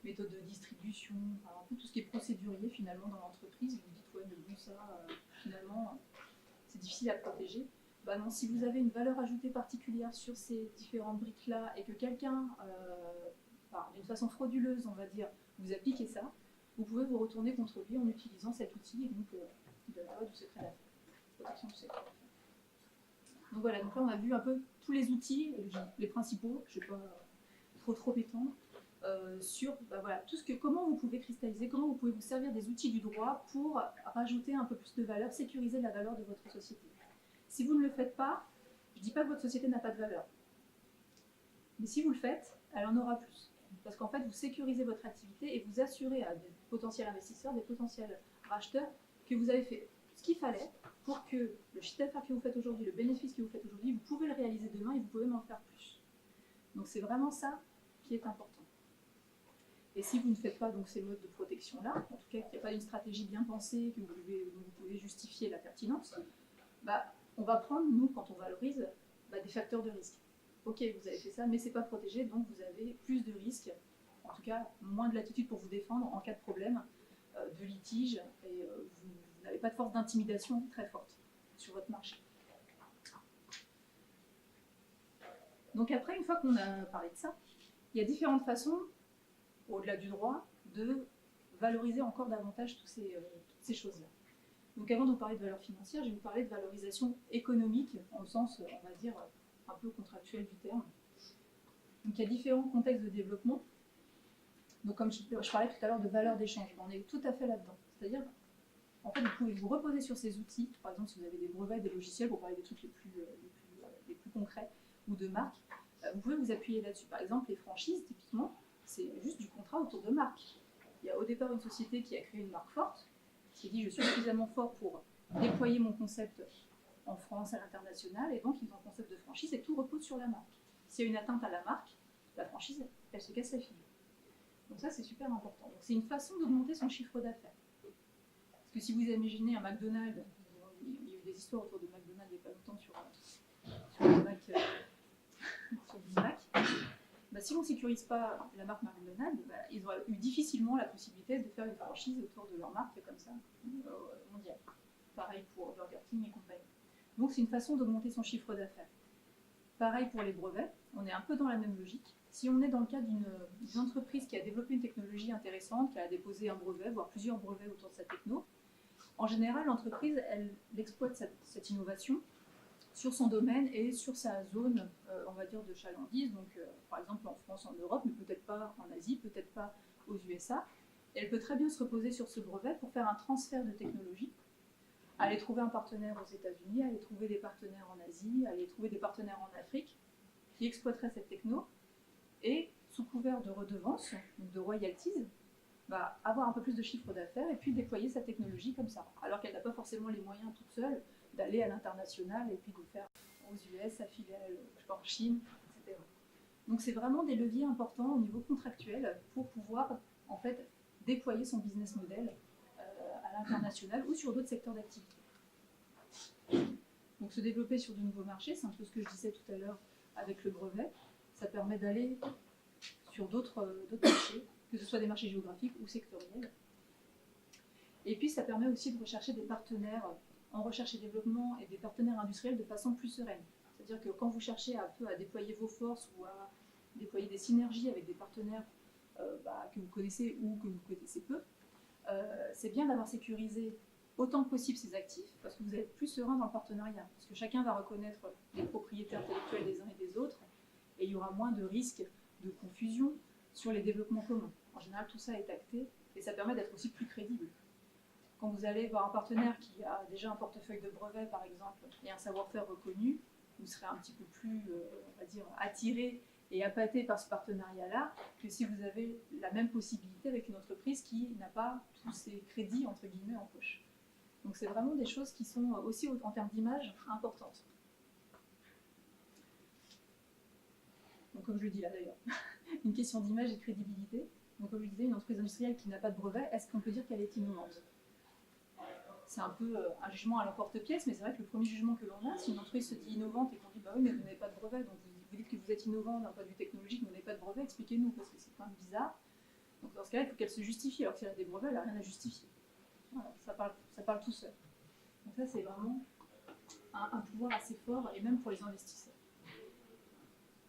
méthodes de distribution, un peu tout ce qui est procédurier finalement dans l'entreprise, vous dites ouais mais bon ça finalement c'est difficile à protéger. Bah non, si vous avez une valeur ajoutée particulière sur ces différentes briques-là et que quelqu'un, d'une façon frauduleuse, on va dire, vous appliquez ça, vous pouvez vous retourner contre lui en utilisant cet outil, et donc de la loi du secret d'affaires, protection du secret d'affaires. Donc voilà, donc là on a vu un peu tous les outils, les principaux, je ne vais pas trop m'étendre, sur voilà, comment vous pouvez cristalliser, comment vous pouvez vous servir des outils du droit pour rajouter un peu plus de valeur, sécuriser la valeur de votre société. Si vous ne le faites pas, je ne dis pas que votre société n'a pas de valeur. Mais si vous le faites, elle en aura plus. Parce qu'en fait, vous sécurisez votre activité et vous assurez à des potentiels investisseurs, des potentiels racheteurs, que vous avez fait ce qu'il fallait pour que le chiffre d'affaires que vous faites aujourd'hui, le bénéfice que vous faites aujourd'hui, vous pouvez le réaliser demain et vous pouvez m'en faire plus. Donc c'est vraiment ça qui est important. Et si vous ne faites pas donc, ces modes de protection-là, en tout cas qu'il n'y a pas une stratégie bien pensée, que dont vous pouvez justifier la pertinence, on va prendre, nous, quand on valorise, des facteurs de risque. Ok, vous avez fait ça, mais ce n'est pas protégé, donc vous avez plus de risques, en tout cas moins de latitude pour vous défendre en cas de problème, de litige, et vous n'avez pas de force d'intimidation très forte sur votre marché. Donc après, une fois qu'on a parlé de ça, il y a différentes façons, au-delà du droit, de valoriser encore davantage toutes ces choses-là. Donc avant de vous parler de valeur financière, je vais vous parler de valorisation économique, en sens, on va dire, un peu contractuel du terme. Donc il y a différents contextes de développement. Donc comme je parlais tout à l'heure de valeur d'échange, on est tout à fait là-dedans. C'est-à-dire, en fait, vous pouvez vous reposer sur ces outils. Par exemple, si vous avez des brevets, des logiciels, pour parler des trucs les plus concrets, ou de marques, vous pouvez vous appuyer là-dessus. Par exemple, les franchises, typiquement, c'est juste du contrat autour de marques. Il y a au départ une société qui a créé une marque forte, qui dit je suis suffisamment fort pour déployer mon concept en France, à l'international, et donc ils ont un concept de franchise et tout repose sur la marque. S'il y a une atteinte à la marque, la franchise, elle se casse la figure. Donc ça, c'est super important. Donc c'est une façon d'augmenter son chiffre d'affaires. Parce que si vous imaginez un McDonald's, il y a eu des histoires autour de McDonald's il n'y a pas longtemps sur le Mac, sur le Mac. Si on ne sécurise pas la marque McDonald's, ils auraient eu difficilement la possibilité de faire une franchise autour de leur marque comme ça, mondiale. Pareil pour Burger King et compagnie. Donc c'est une façon d'augmenter son chiffre d'affaires. Pareil pour les brevets, on est un peu dans la même logique. Si on est dans le cas d'une entreprise qui a développé une technologie intéressante, qui a déposé un brevet, voire plusieurs brevets autour de sa techno, en général, l'entreprise, elle exploite cette innovation sur son domaine et sur sa zone, on va dire, de chalandise, donc par exemple en France, en Europe, mais peut-être pas en Asie, peut-être pas aux USA. Et elle peut très bien se reposer sur ce brevet pour faire un transfert de technologie, aller trouver un partenaire aux États-Unis, aller trouver des partenaires en Asie, aller trouver des partenaires en Afrique qui exploiteraient cette techno et sous couvert de redevances, donc de royalties, va avoir un peu plus de chiffre d'affaires et puis déployer sa technologie comme ça, alors qu'elle n'a pas forcément les moyens toute seule d'aller à l'international et puis de faire aux US, sa filiale, je sais pas, en Chine, etc. Donc c'est vraiment des leviers importants au niveau contractuel pour pouvoir en fait déployer son business model à l'international ou sur d'autres secteurs d'activité. Donc se développer sur de nouveaux marchés, c'est un peu ce que je disais tout à l'heure avec le brevet, ça permet d'aller sur d'autres marchés, que ce soit des marchés géographiques ou sectoriels. Et puis ça permet aussi de rechercher des partenaires en recherche et développement et des partenaires industriels de façon plus sereine. C'est-à-dire que quand vous cherchez un peu à déployer vos forces ou à déployer des synergies avec des partenaires que vous connaissez ou que vous connaissez peu, c'est bien d'avoir sécurisé autant que possible ses actifs, parce que vous êtes plus serein dans le partenariat, parce que chacun va reconnaître les propriétés intellectuelles des uns et des autres, et il y aura moins de risques de confusion sur les développements communs. En général, tout ça est acté, et ça permet d'être aussi plus crédible. Quand vous allez voir un partenaire qui a déjà un portefeuille de brevets, par exemple, et un savoir-faire reconnu, vous serez un petit peu plus, on va dire, attiré et appâté par ce partenariat-là, que si vous avez la même possibilité avec une entreprise qui n'a pas tous ses crédits, entre guillemets, en poche. Donc c'est vraiment des choses qui sont aussi, en termes d'image, importantes. Donc comme je le dis là d'ailleurs, une question d'image et de crédibilité. Donc comme je disais, une entreprise industrielle qui n'a pas de brevet, est-ce qu'on peut dire qu'elle est innovante? C'est un peu un jugement à l'emporte-pièce, mais c'est vrai que le premier jugement que l'on a, si une entreprise se dit innovante et qu'on dit bah oui mais vous n'avez pas de brevet, donc vous dites que vous êtes innovant d'un point de vue technologique, mais vous n'avez pas de brevet, expliquez-nous, parce que c'est quand même bizarre. Donc dans ce cas-là, il faut qu'elle se justifie, alors que si elle a des brevets, elle n'a rien à justifier. Voilà, ça parle tout seul. Donc ça c'est vraiment un pouvoir assez fort, et même pour les investisseurs.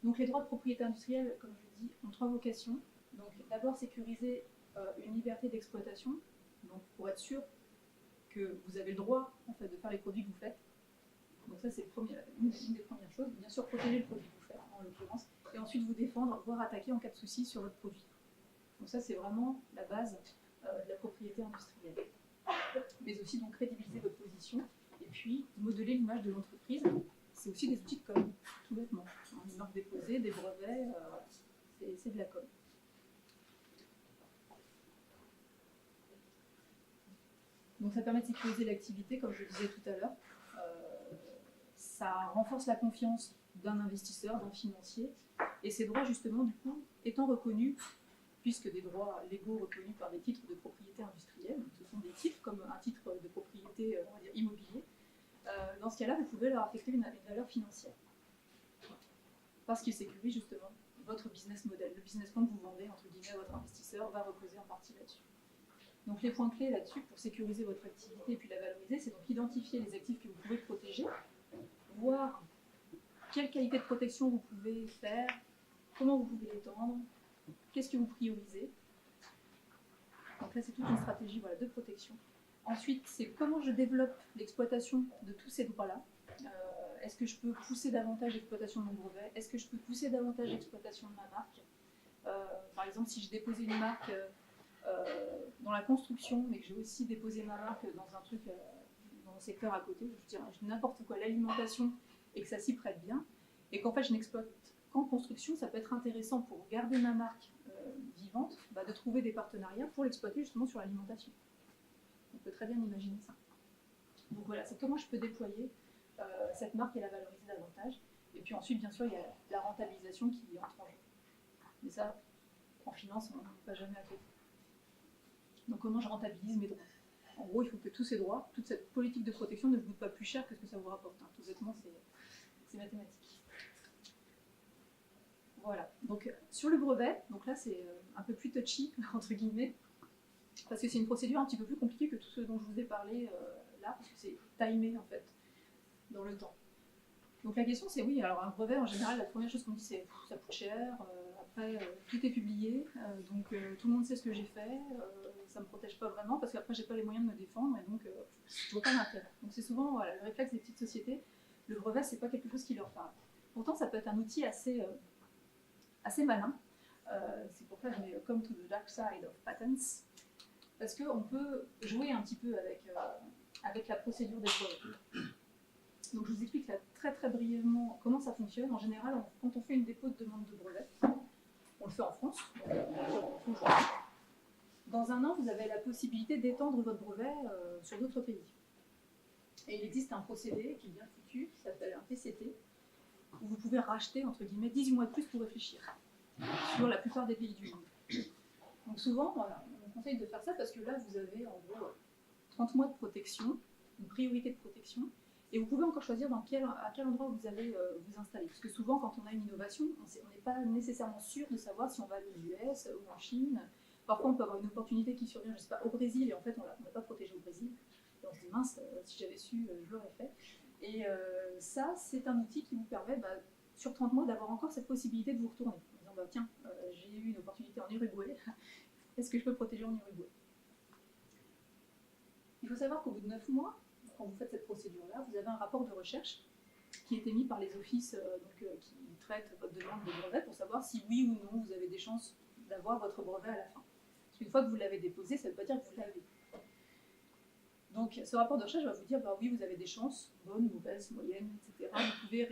Donc les droits de propriété industrielle, comme je le dis, ont trois vocations. Donc d'abord sécuriser une liberté d'exploitation, donc pour être sûr que vous avez le droit en fait, de faire les produits que vous faites. Donc ça c'est une des premières choses. Bien sûr protéger le produit que vous faites en l'occurrence, et ensuite vous défendre, voire attaquer en cas de souci sur votre produit. Donc ça c'est vraiment la base de la propriété industrielle. Mais aussi donc crédibiliser votre position et puis modeler l'image de l'entreprise. C'est aussi des outils de com, tout bêtement. Une marque déposée, des brevets, c'est de la com. Donc ça permet de sécuriser l'activité, comme je le disais tout à l'heure. Ça renforce la confiance d'un investisseur, d'un financier. Et ces droits, justement, du coup, étant reconnus, puisque des droits légaux reconnus par des titres de propriété industrielle, donc ce sont des titres comme un titre de propriété on va dire, immobilier, dans ce cas-là, vous pouvez leur affecter une valeur financière. Parce qu'ils sécurisent justement votre business model. Le business plan que vous vendez, entre guillemets, à votre investisseur va reposer en partie là-dessus. Donc les points clés là-dessus pour sécuriser votre activité et puis la valoriser, c'est donc identifier les actifs que vous pouvez protéger, voir quelle qualité de protection vous pouvez faire, comment vous pouvez l'étendre, qu'est-ce que vous priorisez. Donc là, c'est toute une stratégie voilà, de protection. Ensuite, c'est comment je développe l'exploitation de tous ces droits-là. Est-ce que je peux pousser davantage l'exploitation de mon brevet? Est-ce que je peux pousser davantage l'exploitation de ma marque? Par exemple, si j'ai déposé une marque dans la construction, mais que j'ai aussi déposé ma marque dans un truc, dans un secteur à côté, je dirais n'importe quoi, l'alimentation, et que ça s'y prête bien, et qu'en fait je n'exploite qu'en construction, ça peut être intéressant pour garder ma marque vivante, de trouver des partenariats pour l'exploiter justement sur l'alimentation. On peut très bien imaginer ça. Donc voilà, c'est comment je peux déployer cette marque et la valoriser davantage. Et puis ensuite, bien sûr, il y a la rentabilisation qui entre en jeu. Mais ça, en finance, on ne va jamais à côté. Donc comment je rentabilise mes droits? En gros, il faut que tous ces droits, toute cette politique de protection ne vous coûte pas plus cher que ce que ça vous rapporte. Tout bêtement, c'est mathématique. Voilà. Donc sur le brevet, donc là c'est un peu plus touchy, entre guillemets, parce que c'est une procédure un petit peu plus compliquée que tout ce dont je vous ai parlé là, parce que c'est timé en fait, dans le temps. Donc la question c'est oui, alors un brevet en général, la première chose qu'on dit c'est ça coûte cher, après tout est publié, donc tout le monde sait ce que j'ai fait, ça me protège pas vraiment parce qu'après j'ai pas les moyens de me défendre et donc je vois pas l'intérêt. Donc c'est souvent voilà, le réflexe des petites sociétés, le brevet c'est pas quelque chose qui leur parle. Pourtant ça peut être un outil assez malin, c'est pour ça que je mets Come to the Dark Side of Patents, parce qu'on peut jouer un petit peu avec la procédure des brevets. Donc je vous explique là très très brièvement comment ça fonctionne. En général, quand on fait une dépôt de demande de brevet, On le fait en France. Donc, dans un an, vous avez la possibilité d'étendre votre brevet sur d'autres pays. Et il existe un procédé qui est bien foutu, qui s'appelle un TCT, où vous pouvez racheter, entre guillemets, 18 mois de plus pour réfléchir, sur la plupart des pays du monde. Donc souvent, voilà, on conseille de faire ça parce que là, vous avez en gros 30 mois de protection, une priorité de protection, et vous pouvez encore choisir à quel endroit vous allez vous installer. Parce que souvent, quand on a une innovation, on n'est pas nécessairement sûr de savoir si on va aller aux US ou en Chine. Parfois, on peut avoir une opportunité qui survient, je ne sais pas, au Brésil, et en fait, on n'a pas protégé au Brésil. Et on se dit, mince, si j'avais su, je l'aurais fait. Et ça, c'est un outil qui vous permet, sur 30 mois, d'avoir encore cette possibilité de vous retourner. En disant, tiens, j'ai eu une opportunité en Uruguay, est-ce que je peux protéger en Uruguay? Il faut savoir qu'au bout de 9 mois, quand vous faites cette procédure-là, vous avez un rapport de recherche qui est émis par les offices qui traitent votre demande de brevet pour savoir si oui ou non vous avez des chances d'avoir votre brevet à la fin. Parce qu'une fois que vous l'avez déposé, ça ne veut pas dire que vous l'avez. Donc ce rapport de recherche va vous dire oui, vous avez des chances, bonnes, mauvaises, moyennes, etc. Vous pouvez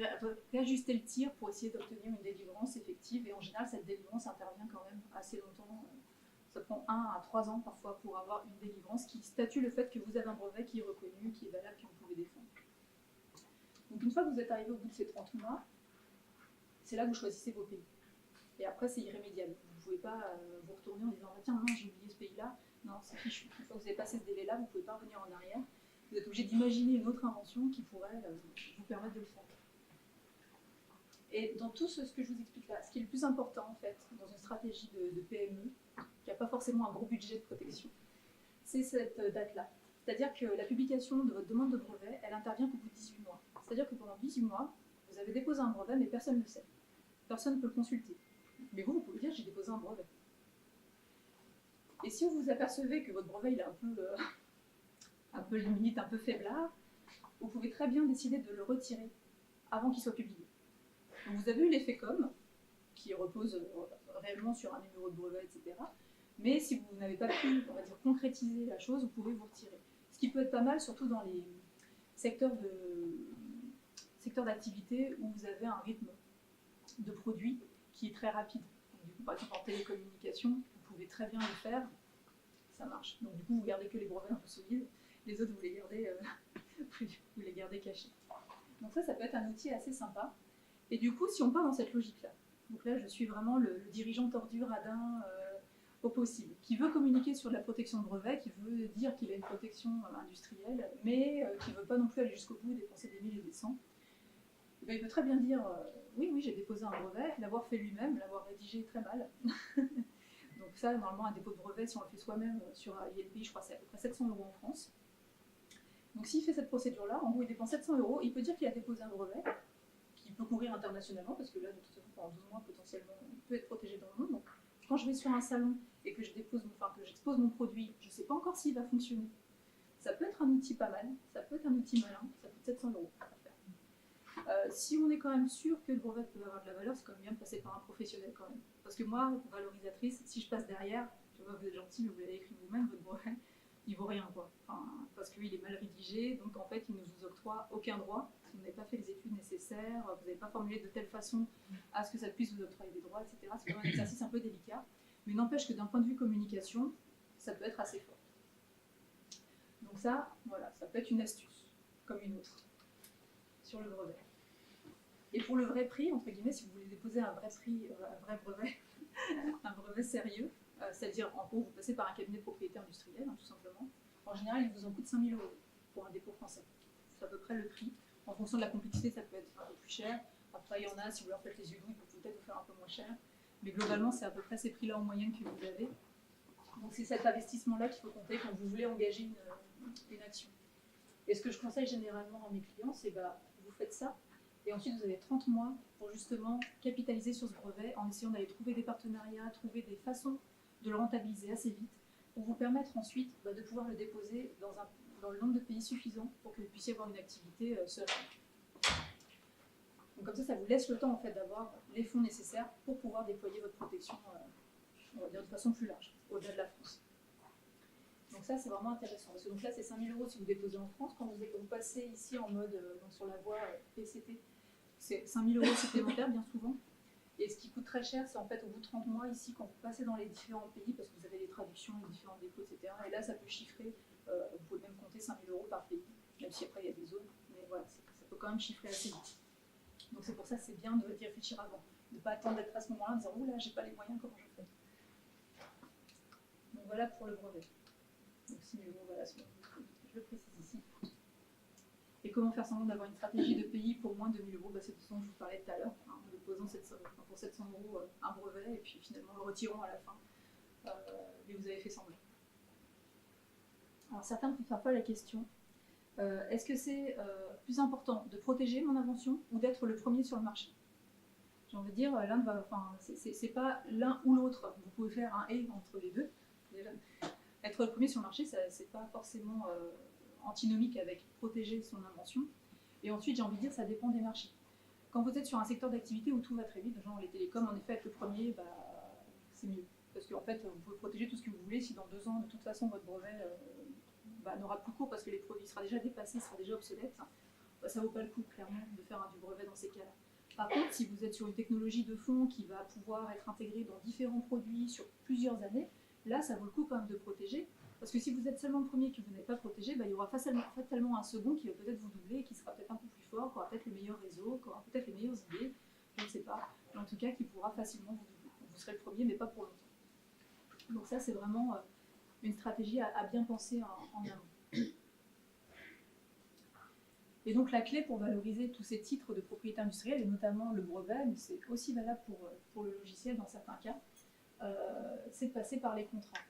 réajuster le tir pour essayer d'obtenir une délivrance effective. Et en général, cette délivrance intervient quand même assez longtemps. Ça prend 1 à 3 ans parfois pour avoir une délivrance qui statue le fait que vous avez un brevet qui est reconnu, qui est valable, que vous pouvez défendre. Donc une fois que vous êtes arrivé au bout de ces 30 mois, c'est là que vous choisissez vos pays. Et après, c'est irrémédiable. Vous ne pouvez pas vous retourner en disant tiens, non, j'ai oublié ce pays-là. Non, c'est fichu. Une fois que vous avez passé ce délai-là, vous ne pouvez pas revenir en arrière. Vous êtes obligé d'imaginer une autre invention qui pourrait vous permettre de le faire. Et dans tout ce que je vous explique là, ce qui est le plus important en fait, dans une stratégie de PME, qui n'a pas forcément un gros budget de protection, c'est cette date-là. C'est-à-dire que la publication de votre demande de brevet, elle intervient qu'au bout de 18 mois. C'est-à-dire que pendant 18 mois, vous avez déposé un brevet, mais personne ne le sait. Personne ne peut le consulter. Mais vous pouvez dire j'ai déposé un brevet. Et si vous vous apercevez que votre brevet il est un peu limite, un peu faiblard, vous pouvez très bien décider de le retirer avant qu'il soit publié. Donc vous avez eu l'effet com, qui repose réellement sur un numéro de brevet, etc. Mais si vous n'avez pas pu, on va dire, concrétiser la chose, vous pouvez vous retirer. Ce qui peut être pas mal, surtout dans les secteurs d'activité où vous avez un rythme de produit qui est très rapide. Donc, du coup, par exemple, en télécommunication, vous pouvez très bien le faire, ça marche. Donc du coup, vous gardez que les brevets un peu solides, les autres, vous les gardez cachés. Donc ça peut être un outil assez sympa. Et du coup, si on part dans cette logique-là, donc là, je suis vraiment le dirigeant tordu radin au possible, qui veut communiquer sur la protection de brevet, qui veut dire qu'il a une protection industrielle, mais qui ne veut pas non plus aller jusqu'au bout, dépenser des 1000 et des 100. Et bien, il peut très bien dire oui, j'ai déposé un brevet, l'avoir fait lui-même, l'avoir rédigé très mal. Donc ça, normalement, un dépôt de brevet, si on le fait soi-même sur INPI, je crois que c'est à peu près 700 € en France. Donc s'il fait cette procédure-là, en gros, il dépense 700 €, il peut dire qu'il a déposé un brevet, qui peut courir internationalement, parce que là, de toute façon, pendant 12 mois, potentiellement, il peut être protégé dans le monde. Donc, quand je vais sur un salon et que j'expose mon produit, je ne sais pas encore s'il va fonctionner. Ça peut être un outil pas mal, ça peut être un outil malin, ça coûte 700 € à faire. Si on est quand même sûr que le brevet peut avoir de la valeur, c'est quand même bien de passer par un professionnel quand même. Parce que moi, valorisatrice, si je passe derrière, je vois que vous êtes gentil, mais vous l'avez écrit vous-même, votre brevet, il vaut rien, quoi. Enfin, parce qu'il est mal rédigé, donc en fait, il ne vous octroie aucun droit. Si vous n'avez pas fait les études nécessaires, vous n'avez pas formulé de telle façon à ce que ça puisse vous octroyer des droits, etc. C'est vraiment un exercice un peu délicat, mais n'empêche que d'un point de vue communication, ça peut être assez fort. Donc ça, voilà, ça peut être une astuce, comme une autre, sur le brevet. Et pour le vrai prix, entre guillemets, si vous voulez déposer un vrai prix, un vrai brevet, un brevet sérieux, c'est-à-dire, en gros, vous passez par un cabinet de propriété industrielle, tout simplement. En général, il vous en coûte 5 000 € pour un dépôt français. C'est à peu près le prix. En fonction de la complexité, ça peut être un peu plus cher. Après, il y en a, si vous leur faites les yeux doux, ils peuvent peut-être vous faire un peu moins cher. Mais globalement, c'est à peu près ces prix-là en moyenne que vous avez. Donc, c'est cet investissement-là qu'il faut compter quand vous voulez engager une action. Et ce que je conseille généralement à mes clients, c'est vous faites ça. Et ensuite, vous avez 30 mois pour justement capitaliser sur ce brevet en essayant d'aller trouver des partenariats, trouver des façons de le rentabiliser assez vite pour vous permettre ensuite de pouvoir le déposer dans le nombre de pays suffisant pour que vous puissiez avoir une activité sereine. Donc comme ça vous laisse le temps en fait d'avoir les fonds nécessaires pour pouvoir déployer votre protection on va dire de façon plus large, au-delà de la France. Donc ça c'est vraiment intéressant. Parce que donc là c'est 5 000 € si vous déposez en France. Quand vous passez ici en mode sur la voie PCT, c'est 5 000 € supplémentaires bien souvent. Et ce qui coûte très cher, c'est en fait au bout de 30 mois ici, quand vous passez dans les différents pays, parce que vous avez les traductions, les différents dépôts, etc. Et là, ça peut chiffrer, vous pouvez même compter 5 000 € par pays, même si après il y a des zones, mais voilà, ça peut quand même chiffrer assez vite. Donc c'est pour ça que c'est bien d'y réfléchir avant, de ne pas attendre d'être à ce moment-là en disant « Ouh là, j'ai pas les moyens, comment je fais ?» Donc voilà pour le brevet. Donc 6 000 €, voilà, je le précise ici. Et comment faire semblant d'avoir une stratégie de pays pour moins de 1 000 €, c'est ce dont je vous parlais tout à l'heure, en déposant pour 700 € un brevet et puis finalement le retirant à la fin. Mais vous avez fait semblant. Alors certains ne préfèrent pas la question. Est-ce que c'est plus important de protéger mon invention ou d'être le premier sur le marché? J'ai envie de dire, c'est pas l'un ou l'autre. Vous pouvez faire un et entre les deux. Déjà. Être le premier sur le marché, c'est pas forcément antinomique avec protéger son invention. Et ensuite, j'ai envie de dire, ça dépend des marchés. Quand vous êtes sur un secteur d'activité où tout va très vite, genre les télécoms, en effet, être le premier, c'est mieux. Parce qu'en fait, vous pouvez protéger tout ce que vous voulez. Si dans 2 ans, de toute façon, votre brevet n'aura plus cours parce que les produits sera déjà dépassé, sera déjà obsolète, ça vaut pas le coup, clairement, de faire du brevet dans ces cas-là. Par contre, si vous êtes sur une technologie de fond qui va pouvoir être intégrée dans différents produits sur plusieurs années, là, ça vaut le coup quand même de protéger. Parce que si vous êtes seulement le premier et que vous n'avez pas protégé, il y aura fatalement un second qui va peut-être vous doubler, qui sera peut-être un peu plus fort, qui aura peut-être le meilleur réseau, qui aura peut-être les meilleures idées, je ne sais pas. Mais en tout cas, qui pourra facilement vous doubler. Vous serez le premier, mais pas pour longtemps. Donc ça, c'est vraiment une stratégie à bien penser en amont. Et donc la clé pour valoriser tous ces titres de propriété industrielle, et notamment le brevet, mais c'est aussi valable pour le logiciel dans certains cas, c'est de passer par les contrats.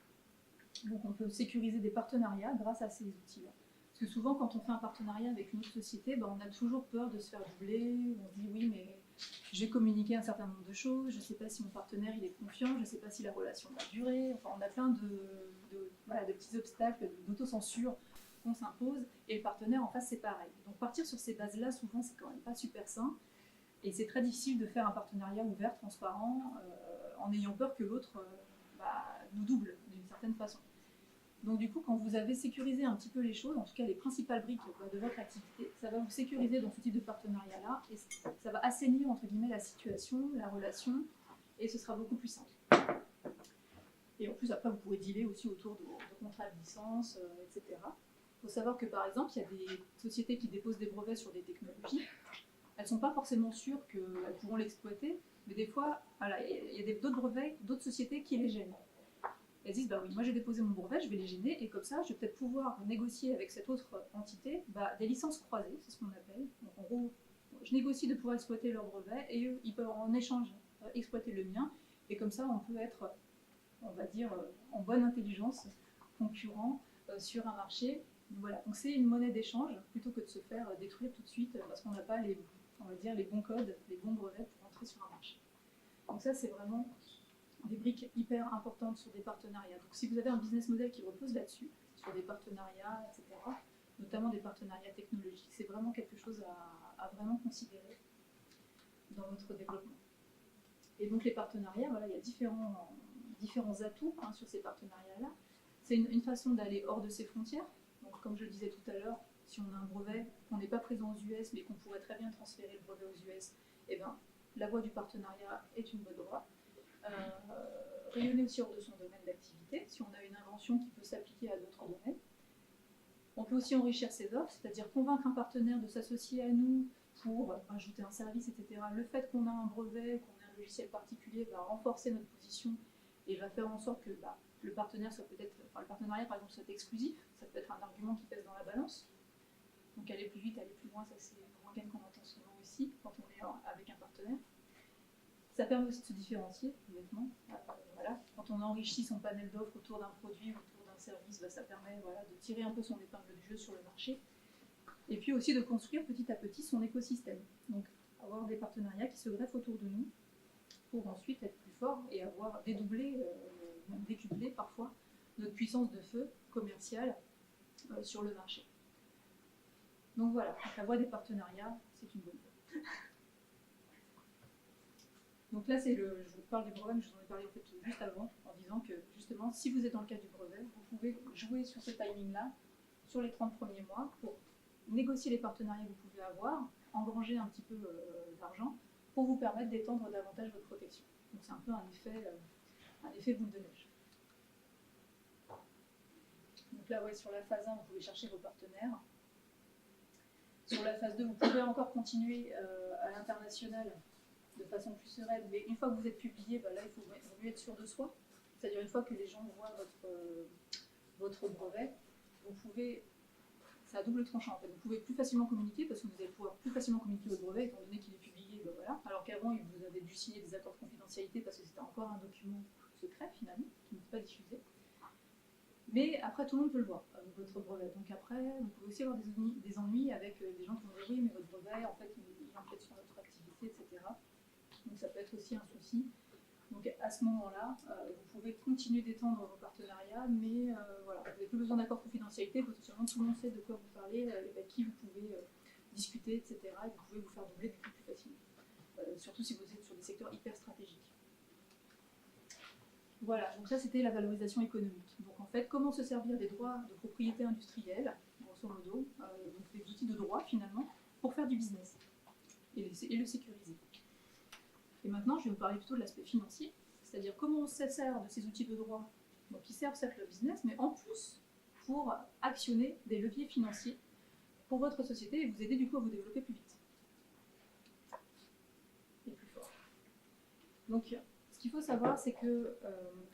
Donc on peut sécuriser des partenariats grâce à ces outils-là. Parce que souvent, quand on fait un partenariat avec une autre société, on a toujours peur de se faire doubler, on se dit oui, mais j'ai communiqué un certain nombre de choses, je ne sais pas si mon partenaire il est confiant, je ne sais pas si la relation va durer, enfin on a plein de petits obstacles, d'autocensure qu'on s'impose, et le partenaire en face c'est pareil. Donc partir sur ces bases-là, souvent c'est quand même pas super sain, et c'est très difficile de faire un partenariat ouvert, transparent, en ayant peur que l'autre nous double d'une certaine façon. Donc du coup, quand vous avez sécurisé un petit peu les choses, en tout cas les principales briques de votre activité, ça va vous sécuriser dans ce type de partenariat-là, et ça va assainir entre guillemets la situation, la relation, et ce sera beaucoup plus simple. Et en plus, après, vous pourrez dealer aussi autour de contrats de licence, etc. Il faut savoir que par exemple, il y a des sociétés qui déposent des brevets sur des technologies. Elles ne sont pas forcément sûres qu'elles pourront l'exploiter, mais des fois, il y a d'autres brevets, d'autres sociétés qui les gênent. Elles disent, oui, moi j'ai déposé mon brevet, je vais les gêner, et comme ça, je vais peut-être pouvoir négocier avec cette autre entité des licences croisées, c'est ce qu'on appelle. Donc en gros, je négocie de pouvoir exploiter leur brevet, et eux, ils peuvent en échange exploiter le mien, et comme ça, on peut être, on va dire, en bonne intelligence, concurrent sur un marché. Voilà, donc c'est une monnaie d'échange, plutôt que de se faire détruire tout de suite, parce qu'on n'a pas les bons codes, les bons brevets pour entrer sur un marché. Donc ça, c'est vraiment des briques hyper importantes sur des partenariats. Donc si vous avez un business model qui repose là-dessus, sur des partenariats, etc., notamment des partenariats technologiques, c'est vraiment quelque chose à vraiment considérer dans votre développement. Et donc les partenariats, il y a différents atouts sur ces partenariats-là. C'est une façon d'aller hors de ses frontières. Donc comme je le disais tout à l'heure, si on a un brevet, qu'on n'est pas présent aux US, mais qu'on pourrait très bien transférer le brevet aux US, la voie du partenariat est une bonne voie. Rayonner aussi hors de son domaine d'activité, si on a une invention qui peut s'appliquer à d'autres domaines. On peut aussi enrichir ses offres, c'est-à-dire convaincre un partenaire de s'associer à nous pour ajouter un service, etc. Le fait qu'on a un brevet, qu'on ait un logiciel particulier va renforcer notre position et va faire en sorte que le partenaire soit peut-être, le partenariat par exemple soit exclusif, ça peut être un argument qui pèse dans la balance. Donc aller plus vite, aller plus loin, ça c'est un rengaine qu'on entend souvent aussi quand on est avec un partenaire. Ça permet aussi de se différencier, honnêtement. Voilà. Quand on enrichit son panel d'offres autour d'un produit, autour d'un service, ça permet de tirer un peu son épingle du jeu sur le marché. Et puis aussi de construire petit à petit son écosystème. Donc avoir des partenariats qui se greffent autour de nous pour ensuite être plus fort et avoir dédoublé, même décuplé parfois, notre puissance de feu commerciale sur le marché. Donc voilà, la voie des partenariats, c'est une bonne voie. Donc là, je vous parle du brevet, mais je vous en ai parlé en fait juste avant, en disant que justement, si vous êtes dans le cadre du brevet, vous pouvez jouer sur ce timing-là, sur les 30 premiers mois, pour négocier les partenariats que vous pouvez avoir, engranger un petit peu d'argent, pour vous permettre d'étendre davantage votre protection. Donc c'est un peu un effet boule de neige. Donc là, ouais, sur la phase 1, vous pouvez chercher vos partenaires. Sur la phase 2, vous pouvez encore continuer à l'international de façon plus sereine, mais une fois que vous êtes publié, bah là, il faut mieux être sûr de soi. C'est-à-dire une fois que les gens voient votre brevet, vous pouvez, c'est à double tranchant en fait, vous pouvez plus facilement communiquer parce que vous allez pouvoir plus facilement communiquer votre brevet étant donné qu'il est publié, bah voilà. Alors qu'avant, vous avez dû signer des accords de confidentialité parce que c'était encore un document secret finalement, qui n'était pas diffusé. Mais après, tout le monde peut le voir, votre brevet. Donc après, vous pouvez aussi avoir des ennuis avec des gens qui vont dire oui, mais votre brevet, en fait, il empiète sur notre activité, etc. Donc ça peut être aussi un souci. Donc à ce moment-là, vous pouvez continuer d'étendre vos partenariats, mais voilà, vous n'avez plus besoin d'accord de confidentialité, potentiellement tout le monde sait de quoi vous parlez, avec qui vous pouvez discuter, etc. Et vous pouvez vous faire doubler beaucoup plus facilement. Surtout si vous êtes sur des secteurs hyper stratégiques. Voilà, donc ça c'était la valorisation économique. Donc en fait, comment se servir des droits de propriété industrielle, grosso modo, donc des outils de droit finalement, pour faire du business et le sécuriser. Et maintenant, je vais vous parler plutôt de l'aspect financier, c'est-à-dire comment on se sert de ces outils de droit, donc qui servent certes le business, mais en plus pour actionner des leviers financiers pour votre société et vous aider du coup à vous développer plus vite et plus fort. Donc, ce qu'il faut savoir, c'est que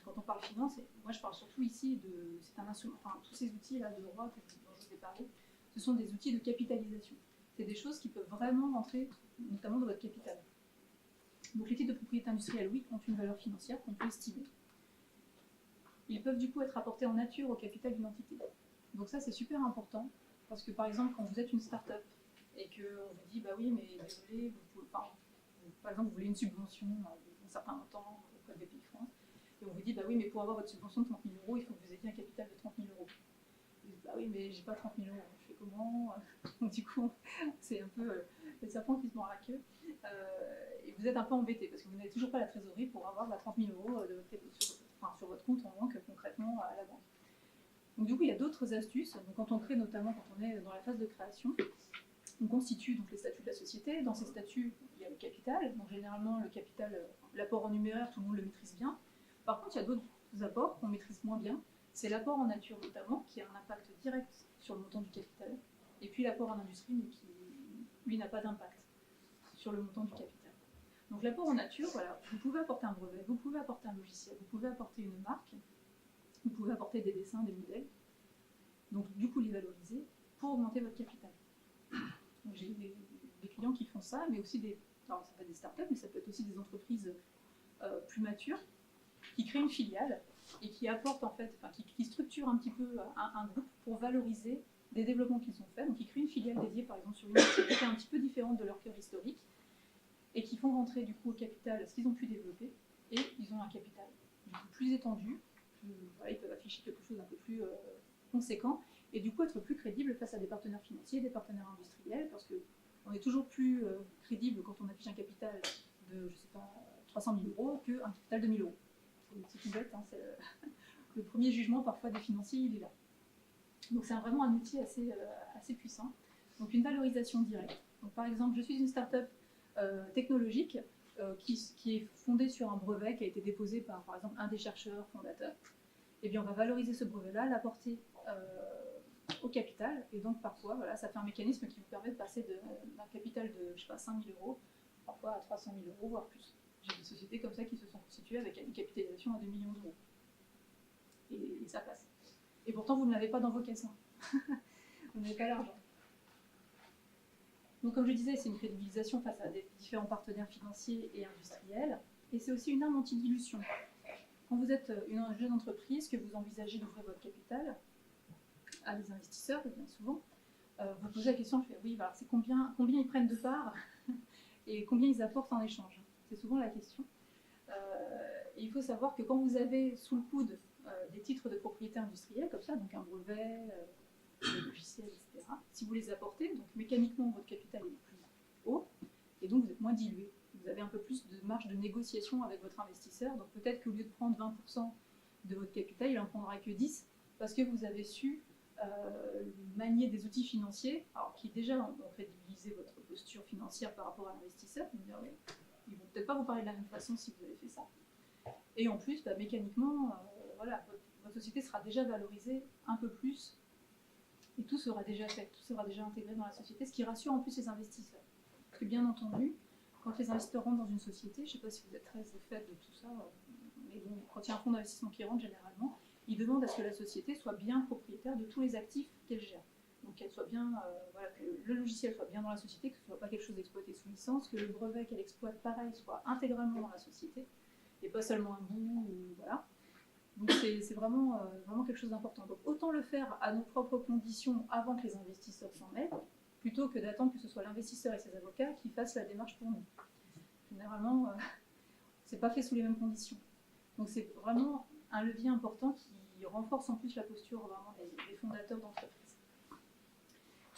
quand on parle finance, et moi je parle surtout ici c'est un instrument, enfin tous ces outils-là de droit dont je vous ai parlé, ce sont des outils de capitalisation. C'est des choses qui peuvent vraiment rentrer, notamment dans votre capital. Donc les titres de propriété industrielle, oui, ont une valeur financière qu'on peut estimer. Ils peuvent du coup être apportés en nature au capital d'une entité. Donc ça c'est super important, parce que par exemple quand vous êtes une start-up et qu'on vous dit bah oui mais désolé, par exemple vous voulez une subvention d'un certain montant auprès de Bpifrance, et on vous dit bah oui mais pour avoir votre subvention de 30 000 euros, il faut que vous ayez un capital de 30 000 euros. Vous dites bah oui mais j'ai pas 30 000 euros, je fais comment? Donc du coup c'est un peu le serpent qui se mord la queue. Et vous êtes un peu embêté parce que vous n'avez toujours pas la trésorerie pour avoir 30 000 euros sur votre compte en banque concrètement à la banque. Donc du coup, il y a d'autres astuces. Donc, quand on crée, notamment quand on est dans la phase de création, on constitue donc les statuts de la société. Dans ces statuts, il y a le capital. Donc généralement, le capital, l'apport en numéraire, tout le monde le maîtrise bien. Par contre, il y a d'autres apports qu'on maîtrise moins bien. C'est l'apport en nature notamment, qui a un impact direct sur le montant du capital. Et puis l'apport en industrie, mais qui, lui, n'a pas d'impact sur le montant du capital. Donc l'apport en nature, voilà, vous pouvez apporter un brevet, vous pouvez apporter un logiciel, vous pouvez apporter une marque, vous pouvez apporter des dessins, des modèles, donc du coup les valoriser pour augmenter votre capital. J'ai des clients qui font ça, mais aussi alors ça peut être des startups, mais ça peut être aussi des entreprises plus matures, qui créent une filiale et qui apportent en fait, qui structurent un petit peu un groupe pour valoriser des développements qu'ils ont faits. Donc ils créent une filiale dédiée par exemple sur une activité un petit peu différente de leur cœur historique, et qui font rentrer du coup au capital ce qu'ils ont pu développer, et ils ont un capital du coup plus étendu, voilà, ils peuvent afficher quelque chose d'un peu plus conséquent, et du coup être plus crédible face à des partenaires financiers, des partenaires industriels, parce qu'on est toujours plus crédible quand on affiche un capital de, je sais pas, 300 000 euros qu'un capital de 1 000 euros. C'est tout bête, hein, c'est le premier jugement parfois des financiers, il est là. Donc c'est vraiment un outil assez puissant. Donc une valorisation directe. Donc, par exemple, je suis une start-up technologique qui est fondée sur un brevet qui a été déposé par exemple, un des chercheurs fondateurs. Et bien, on va valoriser ce brevet-là, l'apporter au capital, et donc parfois, voilà, ça fait un mécanisme qui vous permet de passer d'un capital de, je sais pas, 5 000 euros, parfois à 300 000 euros, voire plus. J'ai des sociétés comme ça qui se sont constituées avec une capitalisation à 2 millions d'euros. Et ça passe. Et pourtant, vous ne l'avez pas dans vos caisses. Vous n'avez pas l'argent. Donc, comme je disais, c'est une crédibilisation face à des différents partenaires financiers et industriels. Et c'est aussi une arme anti-dilution. Quand vous êtes une jeune entreprise, que vous envisagez d'ouvrir votre capital à des investisseurs, bien souvent, vous posez la question, oui, voilà, c'est combien ils prennent de part et combien ils apportent en échange. C'est souvent la question. Et il faut savoir que quand vous avez sous le coude des titres de propriété industrielle, comme ça, donc un brevet, des logiciels, etc., si vous les apportez, donc mécaniquement votre capital est plus haut, et donc vous êtes moins dilué. Vous avez un peu plus de marge de négociation avec votre investisseur, donc peut-être qu'au lieu de prendre 20% de votre capital, il n'en prendra que 10%, parce que vous avez su manier des outils financiers, alors qui déjà ont crédibilisé votre posture financière par rapport à l'investisseur, vous dire, oui, ils vont peut-être pas vous parler de la même façon si vous avez fait ça. Et en plus, bah, mécaniquement, voilà, votre société sera déjà valorisée un peu plus et tout sera déjà fait, tout sera déjà intégré dans la société, ce qui rassure en plus les investisseurs. Parce que bien entendu, quand les investisseurs rentrent dans une société, je ne sais pas si vous êtes très au fait de tout ça, mais bon, quand il y a un fonds d'investissement qui rentre généralement, ils demandent à ce que la société soit bien propriétaire de tous les actifs qu'elle gère. Donc qu'elle soit bien, voilà, que le logiciel soit bien dans la société, que ce ne soit pas quelque chose exploité sous licence, que le brevet qu'elle exploite pareil soit intégralement dans la société, et pas seulement un bout, voilà. Donc c'est vraiment, vraiment quelque chose d'important. Donc autant le faire à nos propres conditions avant que les investisseurs s'en mêlent, plutôt que d'attendre que ce soit l'investisseur et ses avocats qui fassent la démarche pour nous. Généralement, c'est pas fait sous les mêmes conditions. Donc c'est vraiment un levier important qui renforce en plus la posture vraiment des fondateurs d'entreprise.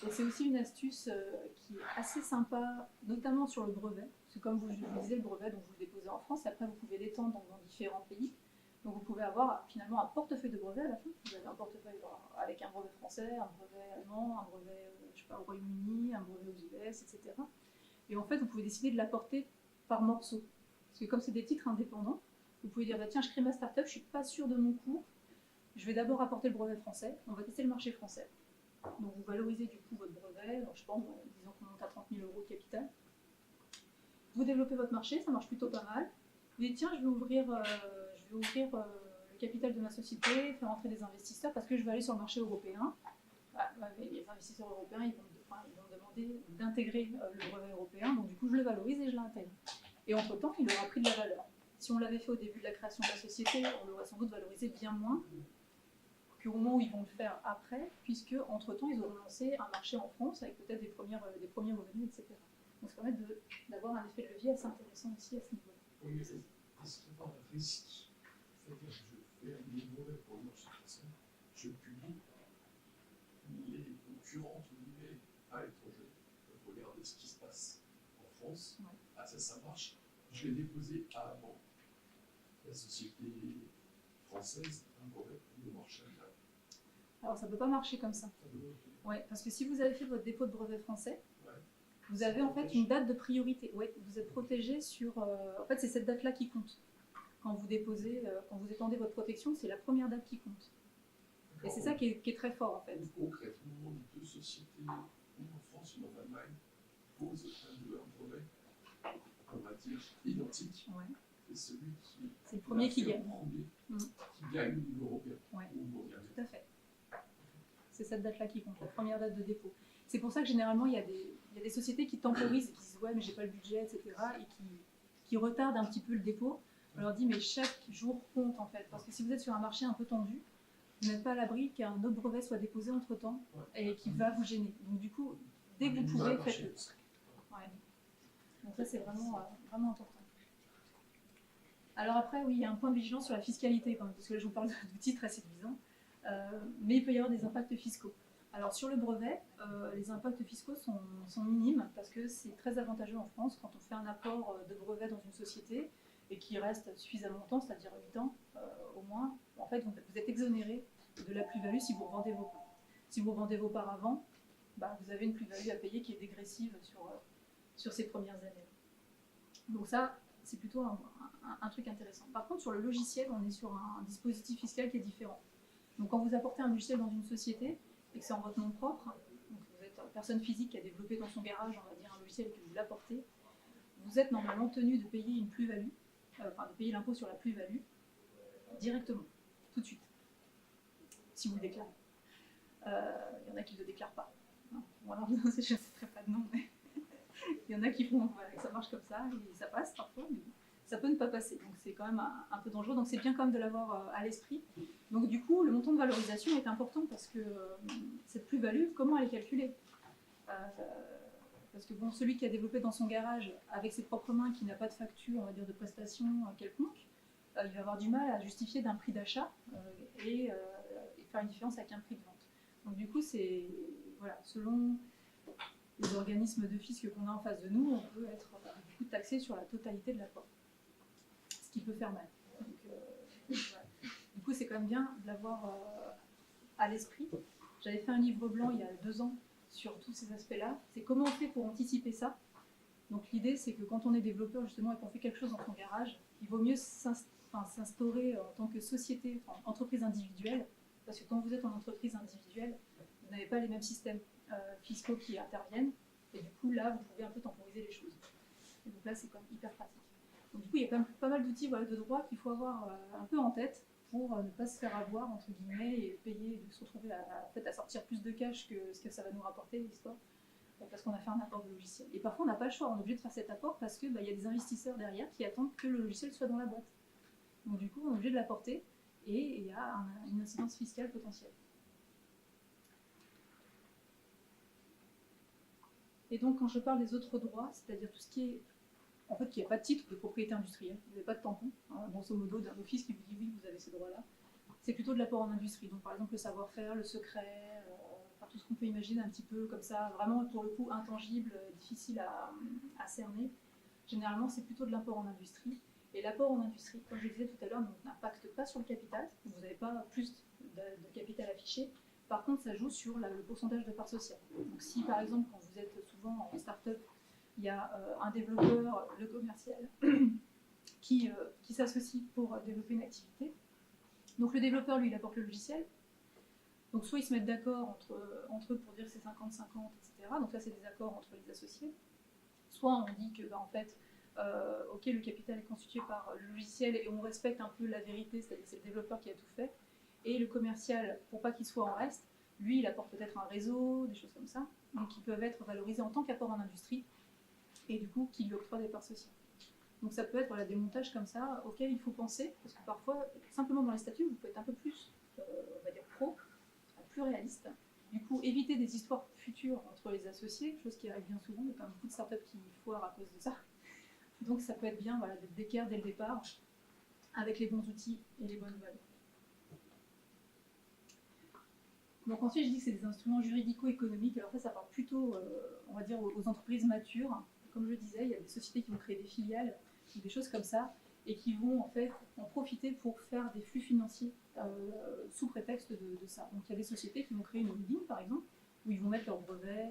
Et c'est aussi une astuce qui est assez sympa, notamment sur le brevet. Parce que comme je vous disais, le brevet, donc vous le déposez en France, et après vous pouvez l'étendre dans différents pays. Donc vous pouvez avoir finalement un portefeuille de brevets à la fin. Vous avez un portefeuille avec un brevet français, un brevet allemand, un brevet je sais pas, au Royaume-Uni, un brevet aux US, etc. Et en fait, vous pouvez décider de l'apporter par morceaux. Parce que comme c'est des titres indépendants, vous pouvez dire bah, tiens, je crée ma start-up, je ne suis pas sûr de mon cours, je vais d'abord apporter le brevet français, on va tester le marché français. Donc vous valorisez du coup votre brevet, alors, je pense, disons qu'on monte à 30 000 € de capital. Vous développez votre marché, ça marche plutôt pas mal. Vous dites tiens, je vais ouvrir le capital de ma société, faire entrer des investisseurs parce que je vais aller sur le marché européen. Les investisseurs européens, ils vont me demander d'intégrer le brevet européen, donc du coup je le valorise et je l'intègre. Et entre-temps, il aura pris de la valeur. Si on l'avait fait au début de la création de la société, on l'aurait sans doute valorisé bien moins qu'au moment où ils vont le faire après, puisque entre-temps, ils auront lancé un marché en France avec peut-être des premiers revenus, etc. Donc ça permet d'avoir un effet de levier assez intéressant aussi à ce niveau-là. Oui, mais est-ce qu'il n'y a pas un risque? C'est-à-dire que je fais un brevet pour le marché français, je publie, les concurrents entre guillemets à l'étranger peuvent regarder ce qui se passe en France. Ouais. Ah ça marche. Je l'ai déposé avant la société française un brevet pour le marché américain. Alors ça ne peut pas marcher comme ça. Ouais, parce que si vous avez fait votre dépôt de brevet français, Ouais. vous avez en fait une date de priorité. Ouais, vous êtes protégé sur. En fait, c'est cette date-là qui compte. Quand vous déposez, quand vous étendez votre protection, c'est la première date qui compte. Et c'est ça qui est très fort en fait. Donc, concrètement, les deux sociétés, une en France, une en Allemagne, posent un brevet, on va dire, identique. Ouais. Et celui qui C'est le premier qui gagne. Qui gagne au niveau européen. Ouais. Ou mondial. Tout à fait. C'est cette date-là qui compte, la première date de dépôt. C'est pour ça que généralement, il y a des sociétés qui temporisent et qui disent ouais, mais j'ai pas le budget, etc. et qui retardent un petit peu le dépôt. On leur dit mais chaque jour compte en fait. Parce que si vous êtes sur un marché un peu tendu, vous n'êtes pas à l'abri qu'un autre brevet soit déposé entre-temps et qui va vous gêner. Donc du coup, dès que vous pouvez, faites-le. Ouais. Donc ça, c'est vraiment, vraiment important. Alors après, oui, il y a un point de vigilance sur la fiscalité quand même, parce que là, je vous parle d'outils très séduisants. Mais il peut y avoir des impacts fiscaux. Alors sur le brevet, les impacts fiscaux sont minimes parce que c'est très avantageux en France quand on fait un apport de brevet dans une société et qui reste suffisamment longtemps, c'est-à-dire 8 ans au moins. En fait, vous êtes exonéré de la plus-value si vous revendez vos parts. Si vous revendez vos parts avant, bah, vous avez une plus-value à payer qui est dégressive sur ces premières années. Donc ça, c'est plutôt un truc intéressant. Par contre, sur le logiciel, on est sur un dispositif fiscal qui est différent. Donc quand vous apportez un logiciel dans une société et que c'est en votre nom propre, donc vous êtes une personne physique qui a développé dans son garage, on va dire, un logiciel et que vous l'apportez, vous êtes normalement tenu de payer une plus-value, de payer l'impôt sur la plus-value directement, tout de suite, si vous le déclarez. Il y en a qui ne le déclarent pas. Bon, alors, je ne citerai pas de nom, mais il y en a qui font voilà, que ça marche comme ça, et ça passe parfois, mais ça peut ne pas passer. Donc c'est quand même un peu dangereux, donc c'est bien quand même de l'avoir à l'esprit. Donc du coup, le montant de valorisation est important parce que cette plus-value, comment elle est calculée parce que bon, celui qui a développé dans son garage avec ses propres mains, qui n'a pas de facture, on va dire, de prestation quelconque, il va avoir du mal à justifier d'un prix d'achat et faire une différence avec un prix de vente. Donc du coup, c'est voilà, selon les organismes de fisc qu'on a en face de nous, on peut être du coup taxé sur la totalité de l'apport, ce qui peut faire mal. Donc, voilà. Du coup, c'est quand même bien de l'avoir à l'esprit. J'avais fait un livre blanc il y a 2 ans sur tous ces aspects-là. C'est comment on fait pour anticiper ça Donc l'idée, c'est que quand on est développeur justement et qu'on fait quelque chose dans son garage, il vaut mieux s'instaurer en tant que société, entreprise individuelle, parce que quand vous êtes en entreprise individuelle, vous n'avez pas les mêmes systèmes fiscaux qui interviennent, et du coup là, vous pouvez un peu temporiser les choses. Et donc là, c'est quand même hyper pratique. Donc du coup, il y a quand même pas mal d'outils de droit qu'il faut avoir un peu en tête pour ne pas se faire avoir, entre guillemets, et payer, et se retrouver à sortir plus de cash que ce que ça va nous rapporter, l'histoire, parce qu'on a fait un apport de logiciel. Et parfois, on n'a pas le choix, on est obligé de faire cet apport parce qu'il y a des investisseurs derrière qui attendent que le logiciel soit dans la boîte. Donc du coup, on est obligé de l'apporter, et il y a une incidence fiscale potentielle. Et donc, quand je parle des autres droits, c'est-à-dire tout ce qui est en fait, qu'il n'y a pas de titre de propriété industrielle, vous n'avez pas de tampon, grosso modo, d'un office qui vous dit oui, vous avez ces droits-là. C'est plutôt de l'apport en industrie. Donc, par exemple, le savoir-faire, le secret, tout ce qu'on peut imaginer un petit peu comme ça, vraiment pour le coup intangible, difficile à cerner. Généralement, c'est plutôt de l'apport en industrie. Et l'apport en industrie, comme je le disais tout à l'heure, n'impacte pas sur le capital. Vous n'avez pas plus de capital affiché. Par contre, ça joue sur le pourcentage de part sociale. Donc, si par exemple, quand vous êtes souvent en start-up, il y a un développeur, le commercial, qui s'associe pour développer une activité. Donc le développeur, lui, il apporte le logiciel. Donc soit ils se mettent d'accord entre eux pour dire que c'est 50-50, etc. Donc ça, c'est des accords entre les associés. Soit on dit que, en fait, ok, le capital est constitué par le logiciel et on respecte un peu la vérité, c'est-à-dire que c'est le développeur qui a tout fait. Et le commercial, pour pas qu'il soit en reste, lui, il apporte peut-être un réseau, des choses comme ça, donc qui peuvent être valorisés en tant qu'apport en industrie, et du coup qui lui octroie des parts sociales. Donc ça peut être des montages comme ça auxquels il faut penser, parce que parfois, simplement dans les statuts, vous pouvez être un peu plus, on va dire pro, plus réaliste. Du coup, éviter des histoires futures entre les associés, chose qui arrive bien souvent, il y a quand même beaucoup de startups qui foirent à cause de ça. Donc ça peut être bien d'être d'équerre dès le départ, avec les bons outils et les bonnes valeurs. Donc ensuite, je dis que c'est des instruments juridico-économiques. Alors ça parle plutôt, on va dire, aux entreprises matures. Comme je disais, il y a des sociétés qui vont créer des filiales, ou des choses comme ça, et qui vont en fait en profiter pour faire des flux financiers sous prétexte de ça. Donc il y a des sociétés qui vont créer une holding, par exemple, où ils vont mettre leurs brevets.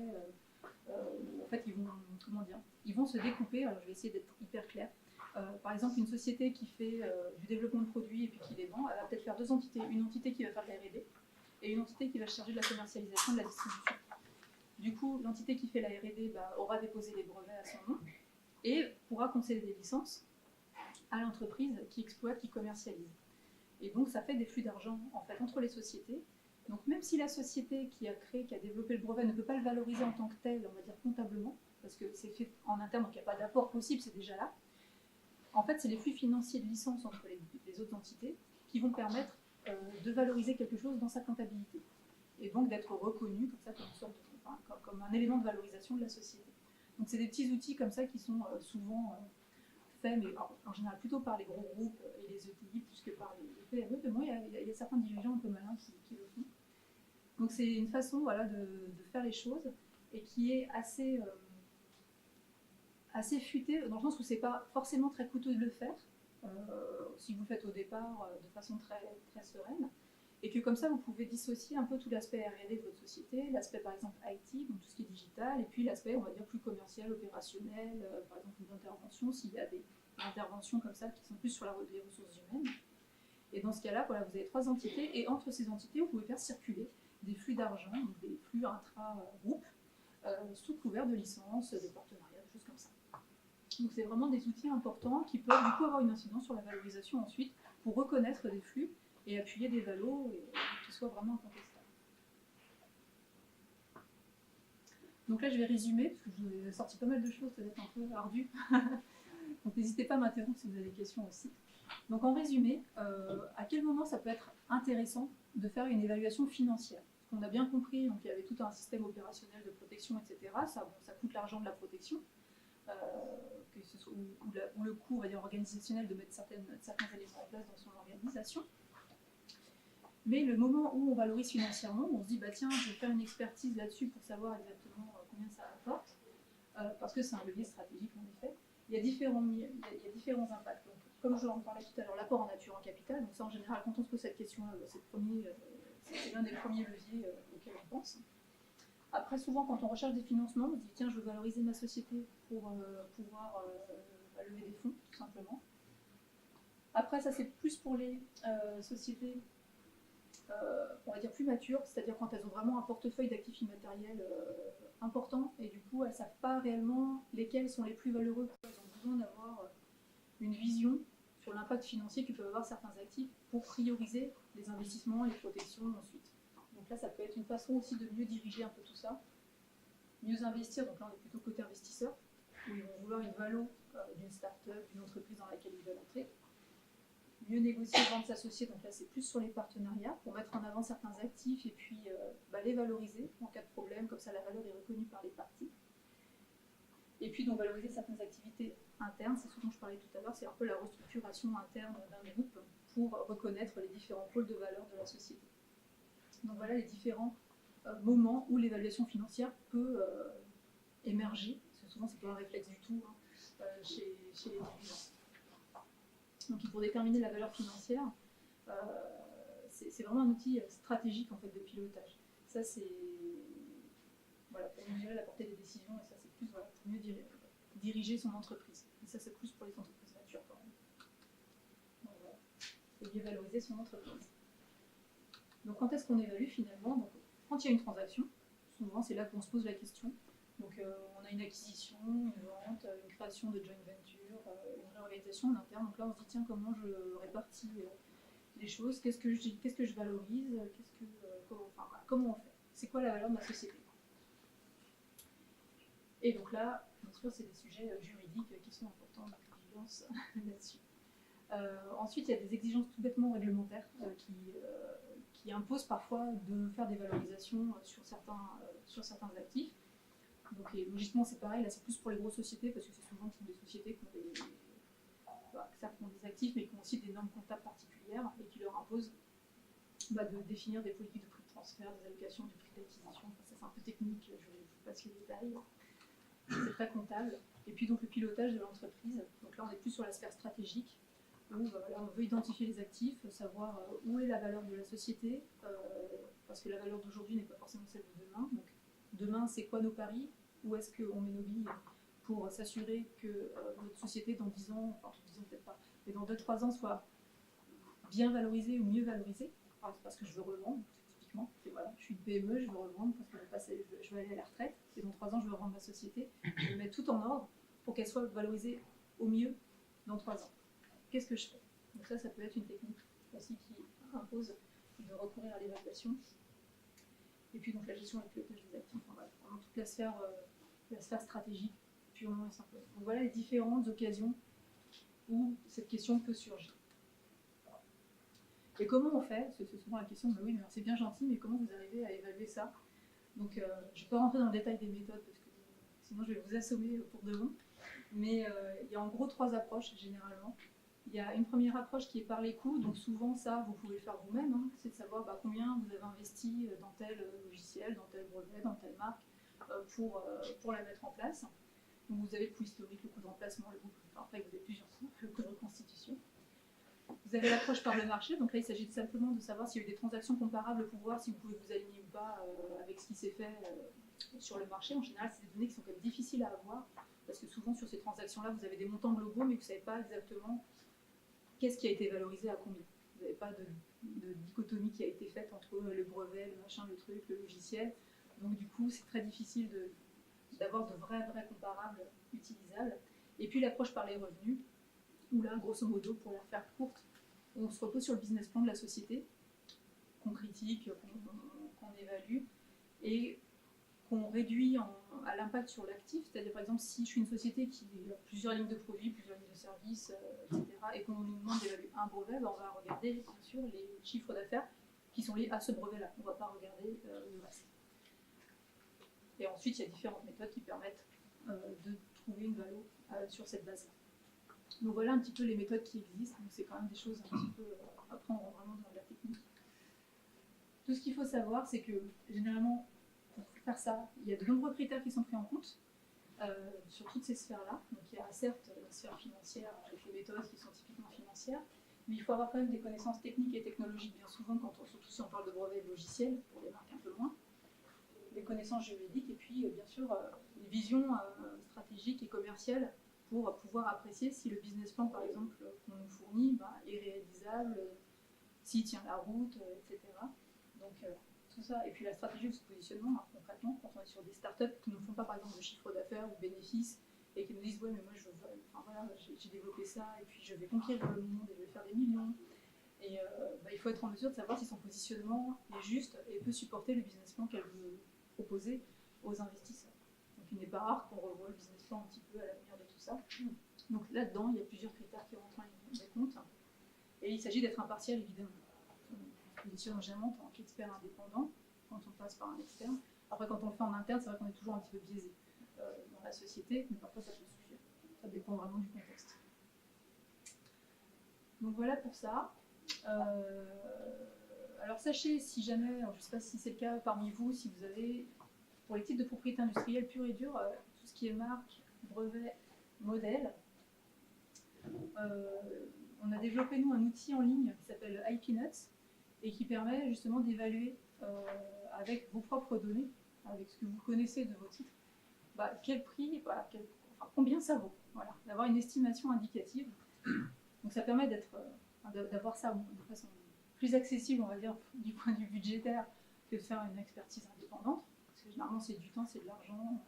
En fait, ils vont se découper. Alors je vais essayer d'être hyper claire. Par exemple, une société qui fait du développement de produits et puis qui les vend, elle va peut-être faire deux entités. Une entité qui va faire de la R&D et une entité qui va se charger de la commercialisation, de la distribution. Du coup, l'entité qui fait la R&D aura déposé les brevets à son nom et pourra concéder des licences à l'entreprise qui exploite, qui commercialise. Et donc, ça fait des flux d'argent en fait entre les sociétés. Donc, même si la société qui a créé, qui a développé le brevet ne peut pas le valoriser en tant que tel, on va dire comptablement, parce que c'est fait en interne, donc il n'y a pas d'apport possible, c'est déjà là. En fait, c'est les flux financiers de licence entre les autres entités qui vont permettre de valoriser quelque chose dans sa comptabilité. Et donc d'être reconnu comme ça, comme un élément de valorisation de la société. Donc c'est des petits outils comme ça qui sont souvent faits, mais en général plutôt par les gros groupes et les ETI plus que par les PME. Mais moi, il y a certains dirigeants un peu malins qui le font. Donc c'est une façon de faire les choses et qui est assez futée, dans le sens où c'est pas forcément très coûteux de le faire, si vous le faites au départ de façon très, très sereine. Et que comme ça, vous pouvez dissocier un peu tout l'aspect R&D de votre société, l'aspect par exemple IT, donc tout ce qui est digital, et puis l'aspect, on va dire, plus commercial, opérationnel, par exemple une intervention, s'il y a des interventions comme ça qui sont plus sur les ressources humaines. Et dans ce cas-là, vous avez trois entités, et entre ces entités, vous pouvez faire circuler des flux d'argent, donc des flux intra-groupes, sous couvert de licences, de partenariats, des choses comme ça. Donc c'est vraiment des outils importants qui peuvent du coup avoir une incidence sur la valorisation ensuite, pour reconnaître des flux, et appuyer des valos qui soient vraiment incontestables. Donc là, je vais résumer, parce que je vous ai sorti pas mal de choses, ça va être un peu ardu. Donc n'hésitez pas à m'interrompre si vous avez des questions aussi. Donc en résumé, à quel moment ça peut être intéressant de faire une évaluation financière? Parce qu'on a bien compris, donc il y avait tout un système opérationnel de protection, etc. Ça coûte l'argent de la protection, ou le coût, on va dire, organisationnel de mettre certains éléments en place dans son organisation. Mais le moment où on valorise financièrement, on se dit, bah tiens, je vais faire une expertise là-dessus pour savoir exactement combien ça rapporte, parce que c'est un levier stratégique en effet. Il y a différents impacts. Donc, comme je en parlais tout à l'heure, l'apport en nature, en capital, donc ça en général, quand on se pose cette question-là, c'est l'un des premiers leviers auxquels on pense. Après, souvent, quand on recherche des financements, on se dit tiens, je veux valoriser ma société pour pouvoir lever des fonds, tout simplement. Après, ça, c'est plus pour les sociétés, on va dire, plus matures, c'est-à-dire quand elles ont vraiment un portefeuille d'actifs immatériels important, et du coup, elles ne savent pas réellement lesquels sont les plus valeureux. Elles ont besoin d'avoir une vision sur l'impact financier que peuvent avoir certains actifs pour prioriser les investissements et les protections ensuite. Donc là, ça peut être une façon aussi de mieux diriger un peu tout ça, mieux investir. Donc là, on est plutôt côté investisseur, où ils vont vouloir une valo d'une start-up, d'une entreprise dans laquelle ils veulent entrer. Mieux négocier, vendre, s'associer. Donc là, c'est plus sur les partenariats pour mettre en avant certains actifs et puis les valoriser en cas de problème. Comme ça, la valeur est reconnue par les parties. Et puis, donc, valoriser certaines activités internes. C'est ce dont je parlais tout à l'heure. C'est un peu la restructuration interne d'un groupe pour reconnaître les différents pôles de valeur de la société. Donc voilà les différents moments où l'évaluation financière peut émerger. Parce que souvent, c'est pas un réflexe du tout chez les dirigeants. Donc pour déterminer la valeur financière, c'est vraiment un outil stratégique en fait, de pilotage. Ça, c'est voilà, pour mesurer la portée des décisions, et ça, c'est plus voilà, pour mieux diriger son entreprise. Et ça, c'est plus pour les entreprises matures quand même. Donc, voilà. Et mieux valoriser son entreprise. Donc quand est-ce qu'on évalue finalement? Donc, quand il y a une transaction, souvent c'est là qu'on se pose la question. Donc on a une acquisition, une vente, une création de joint venture, une réorganisation en interne. Donc là on se dit tiens, comment je répartis les choses, qu'est-ce que je valorise, comment on fait, c'est quoi la valeur de ma société. Et donc là, bien sûr, c'est des sujets juridiques qui sont importants, donc vigilance là-dessus. Ensuite, il y a des exigences tout bêtement réglementaires qui imposent parfois de faire des valorisations sur certains actifs. Donc, et logiquement, c'est pareil, là c'est plus pour les grosses sociétés, parce que c'est souvent des sociétés qui ont des actifs, mais qui ont aussi des normes comptables particulières et qui leur imposent de définir des politiques de prix de transfert, des allocations du prix d'acquisition. Enfin, ça c'est un peu technique, je ne vais pas passer les détails. C'est très comptable. Et puis donc le pilotage de l'entreprise. Donc là on est plus sur la sphère stratégique, où on veut identifier les actifs, savoir où est la valeur de la société, parce que la valeur d'aujourd'hui n'est pas forcément celle de demain. Donc demain c'est quoi nos paris, où est-ce qu'on met nos billes pour s'assurer que notre société dans 10 ans, enfin 10 ans peut-être pas, mais dans 2-3 ans soit bien valorisée ou mieux valorisée, parce que je veux revendre. Typiquement, voilà, je suis une PME, je veux revendre parce que je veux aller à la retraite, et dans 3 ans je veux revendre ma société, je veux mettre tout en ordre pour qu'elle soit valorisée au mieux dans 3 ans. Qu'est-ce que je fais? Donc ça peut être une technique aussi qui impose de recourir à l'évaluation. Et puis donc la gestion et le pilotage des actifs, voilà, vraiment toute la sphère stratégique, purement et simplement. Donc voilà les différentes occasions où cette question peut surgir. Et comment on fait? C'est souvent la question, mais oui, mais c'est bien gentil, mais comment vous arrivez à évaluer ça? Donc je ne vais pas rentrer dans le détail des méthodes, parce que sinon je vais vous assommer pour de bon. Mais il y a en gros 3 approches généralement. Il y a une première approche qui est par les coûts, donc souvent ça vous pouvez le faire vous-même, hein. C'est de savoir combien vous avez investi dans tel logiciel, dans tel brevet, dans telle marque pour la mettre en place. Donc vous avez le coût historique, le coût de remplacement, après vous avez plusieurs coûts, le coût de reconstitution. Vous avez l'approche par le marché, donc là il s'agit simplement de savoir s'il y a eu des transactions comparables pour voir si vous pouvez vous aligner ou pas avec ce qui s'est fait sur le marché. En général, c'est des données qui sont quand même difficiles à avoir, parce que souvent sur ces transactions-là, vous avez des montants globaux, mais vous ne savez pas exactement qu'est-ce qui a été valorisé à combien. Vous n'avez pas de dichotomie qui a été faite entre le brevet, le machin, le truc, le logiciel. Donc du coup, c'est très difficile d'avoir de vrais comparables utilisables. Et puis l'approche par les revenus, où là, grosso modo, pour la faire courte, on se repose sur le business plan de la société, qu'on critique, qu'on évalue, et qu'on réduit à l'impact sur l'actif. C'est-à-dire, par exemple, si je suis une société qui a plusieurs lignes de produits, plusieurs lignes de services, etc., et qu'on nous demande d'évaluer un brevet, on va regarder, bien sûr, les chiffres d'affaires qui sont liés à ce brevet-là. On ne va pas regarder le reste. Et ensuite, il y a différentes méthodes qui permettent de trouver une valeur sur cette base-là. Donc voilà un petit peu les méthodes qui existent. Donc c'est quand même des choses un petit peu à prendre vraiment dans la technique. Tout ce qu'il faut savoir, c'est que généralement, pour faire ça, il y a de nombreux critères qui sont pris en compte sur toutes ces sphères-là. Donc il y a certes la sphère financière avec les méthodes qui sont typiquement financières, mais il faut avoir quand même des connaissances techniques et technologiques bien souvent, surtout si on parle de brevets et de logiciels, pour les marques un peu moins. connaissances juridiques et puis bien sûr une vision stratégique et commerciale pour pouvoir apprécier si le business plan par exemple qu'on nous fournit est réalisable, s'il tient la route, etc. Donc tout ça, et puis la stratégie de ce positionnement, concrètement, quand on est sur des startups qui ne font pas par exemple de chiffre d'affaires ou de bénéfices et qui nous disent ouais mais moi j'ai développé ça et puis je vais conquérir le monde et je vais faire des millions. Et il faut être en mesure de savoir si son positionnement est juste et peut supporter le business plan qu'elle veut proposer aux investisseurs. Donc il n'est pas rare qu'on revoie le business plan un petit peu à la lumière de tout ça. Donc là-dedans, il y a plusieurs critères qui rentrent en ligne de compte. Et il s'agit d'être impartial, évidemment. On se positionne généralement en tant qu'expert indépendant quand on passe par un externe. Après, quand on le fait en interne, c'est vrai qu'on est toujours un petit peu biaisé dans la société, mais parfois ça peut suffire. Ça dépend vraiment du contexte. Donc voilà pour ça. Alors sachez, si jamais, je ne sais pas si c'est le cas parmi vous, si vous avez, pour les types de propriété industrielle pure et dure, tout ce qui est marque, brevet, modèle, on a développé nous un outil en ligne qui s'appelle iPeanuts et qui permet justement d'évaluer avec vos propres données, avec ce que vous connaissez de vos titres, quel prix, combien ça vaut, voilà, d'avoir une estimation indicative. Donc ça permet d'avoir ça de façon plus accessible, on va dire, du point de vue budgétaire, que de faire une expertise indépendante, parce que généralement c'est du temps, c'est de l'argent,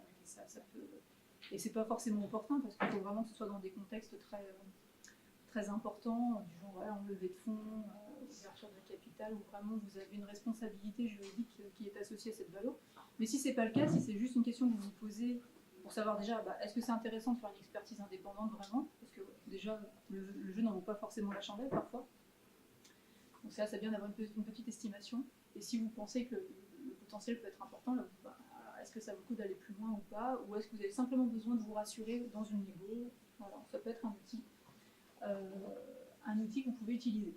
et c'est pas forcément opportun, parce qu'il faut vraiment que ce soit dans des contextes très importants, du genre en levée de fonds, ouverture de capital, où vraiment vous avez une responsabilité juridique qui est associée à cette valeur. Mais si c'est pas le cas, si c'est juste une question que vous vous posez pour savoir déjà, est-ce que c'est intéressant de faire une expertise indépendante vraiment, parce que déjà le jeu n'en vaut pas forcément la chandelle parfois. Donc c'est bien d'avoir une petite estimation. Et si vous pensez que le potentiel peut être important, est-ce que ça vaut le coup d'aller plus loin ou pas, ou est-ce que vous avez simplement besoin de vous rassurer dans une négo? Voilà, ça peut être un outil que vous pouvez utiliser,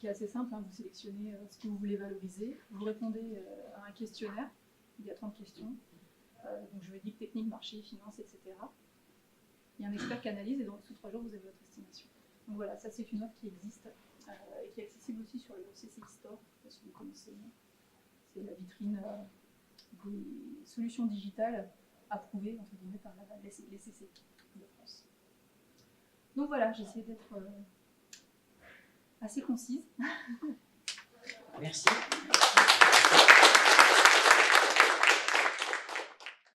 qui est assez simple. Vous sélectionnez ce que vous voulez valoriser, vous répondez à un questionnaire, il y a 30 questions, donc juridique, technique, marché, finance, etc. Il y a un expert qui analyse et donc sous 3 jours vous avez votre estimation. Donc voilà, ça c'est une offre qui existe et qui est accessible aussi sur le CCI Store, parce que vous connaissez, c'est la vitrine des solutions digitales approuvées entre guillemets par les CCI de France. Donc voilà, j'ai essayé d'être assez concise. Merci.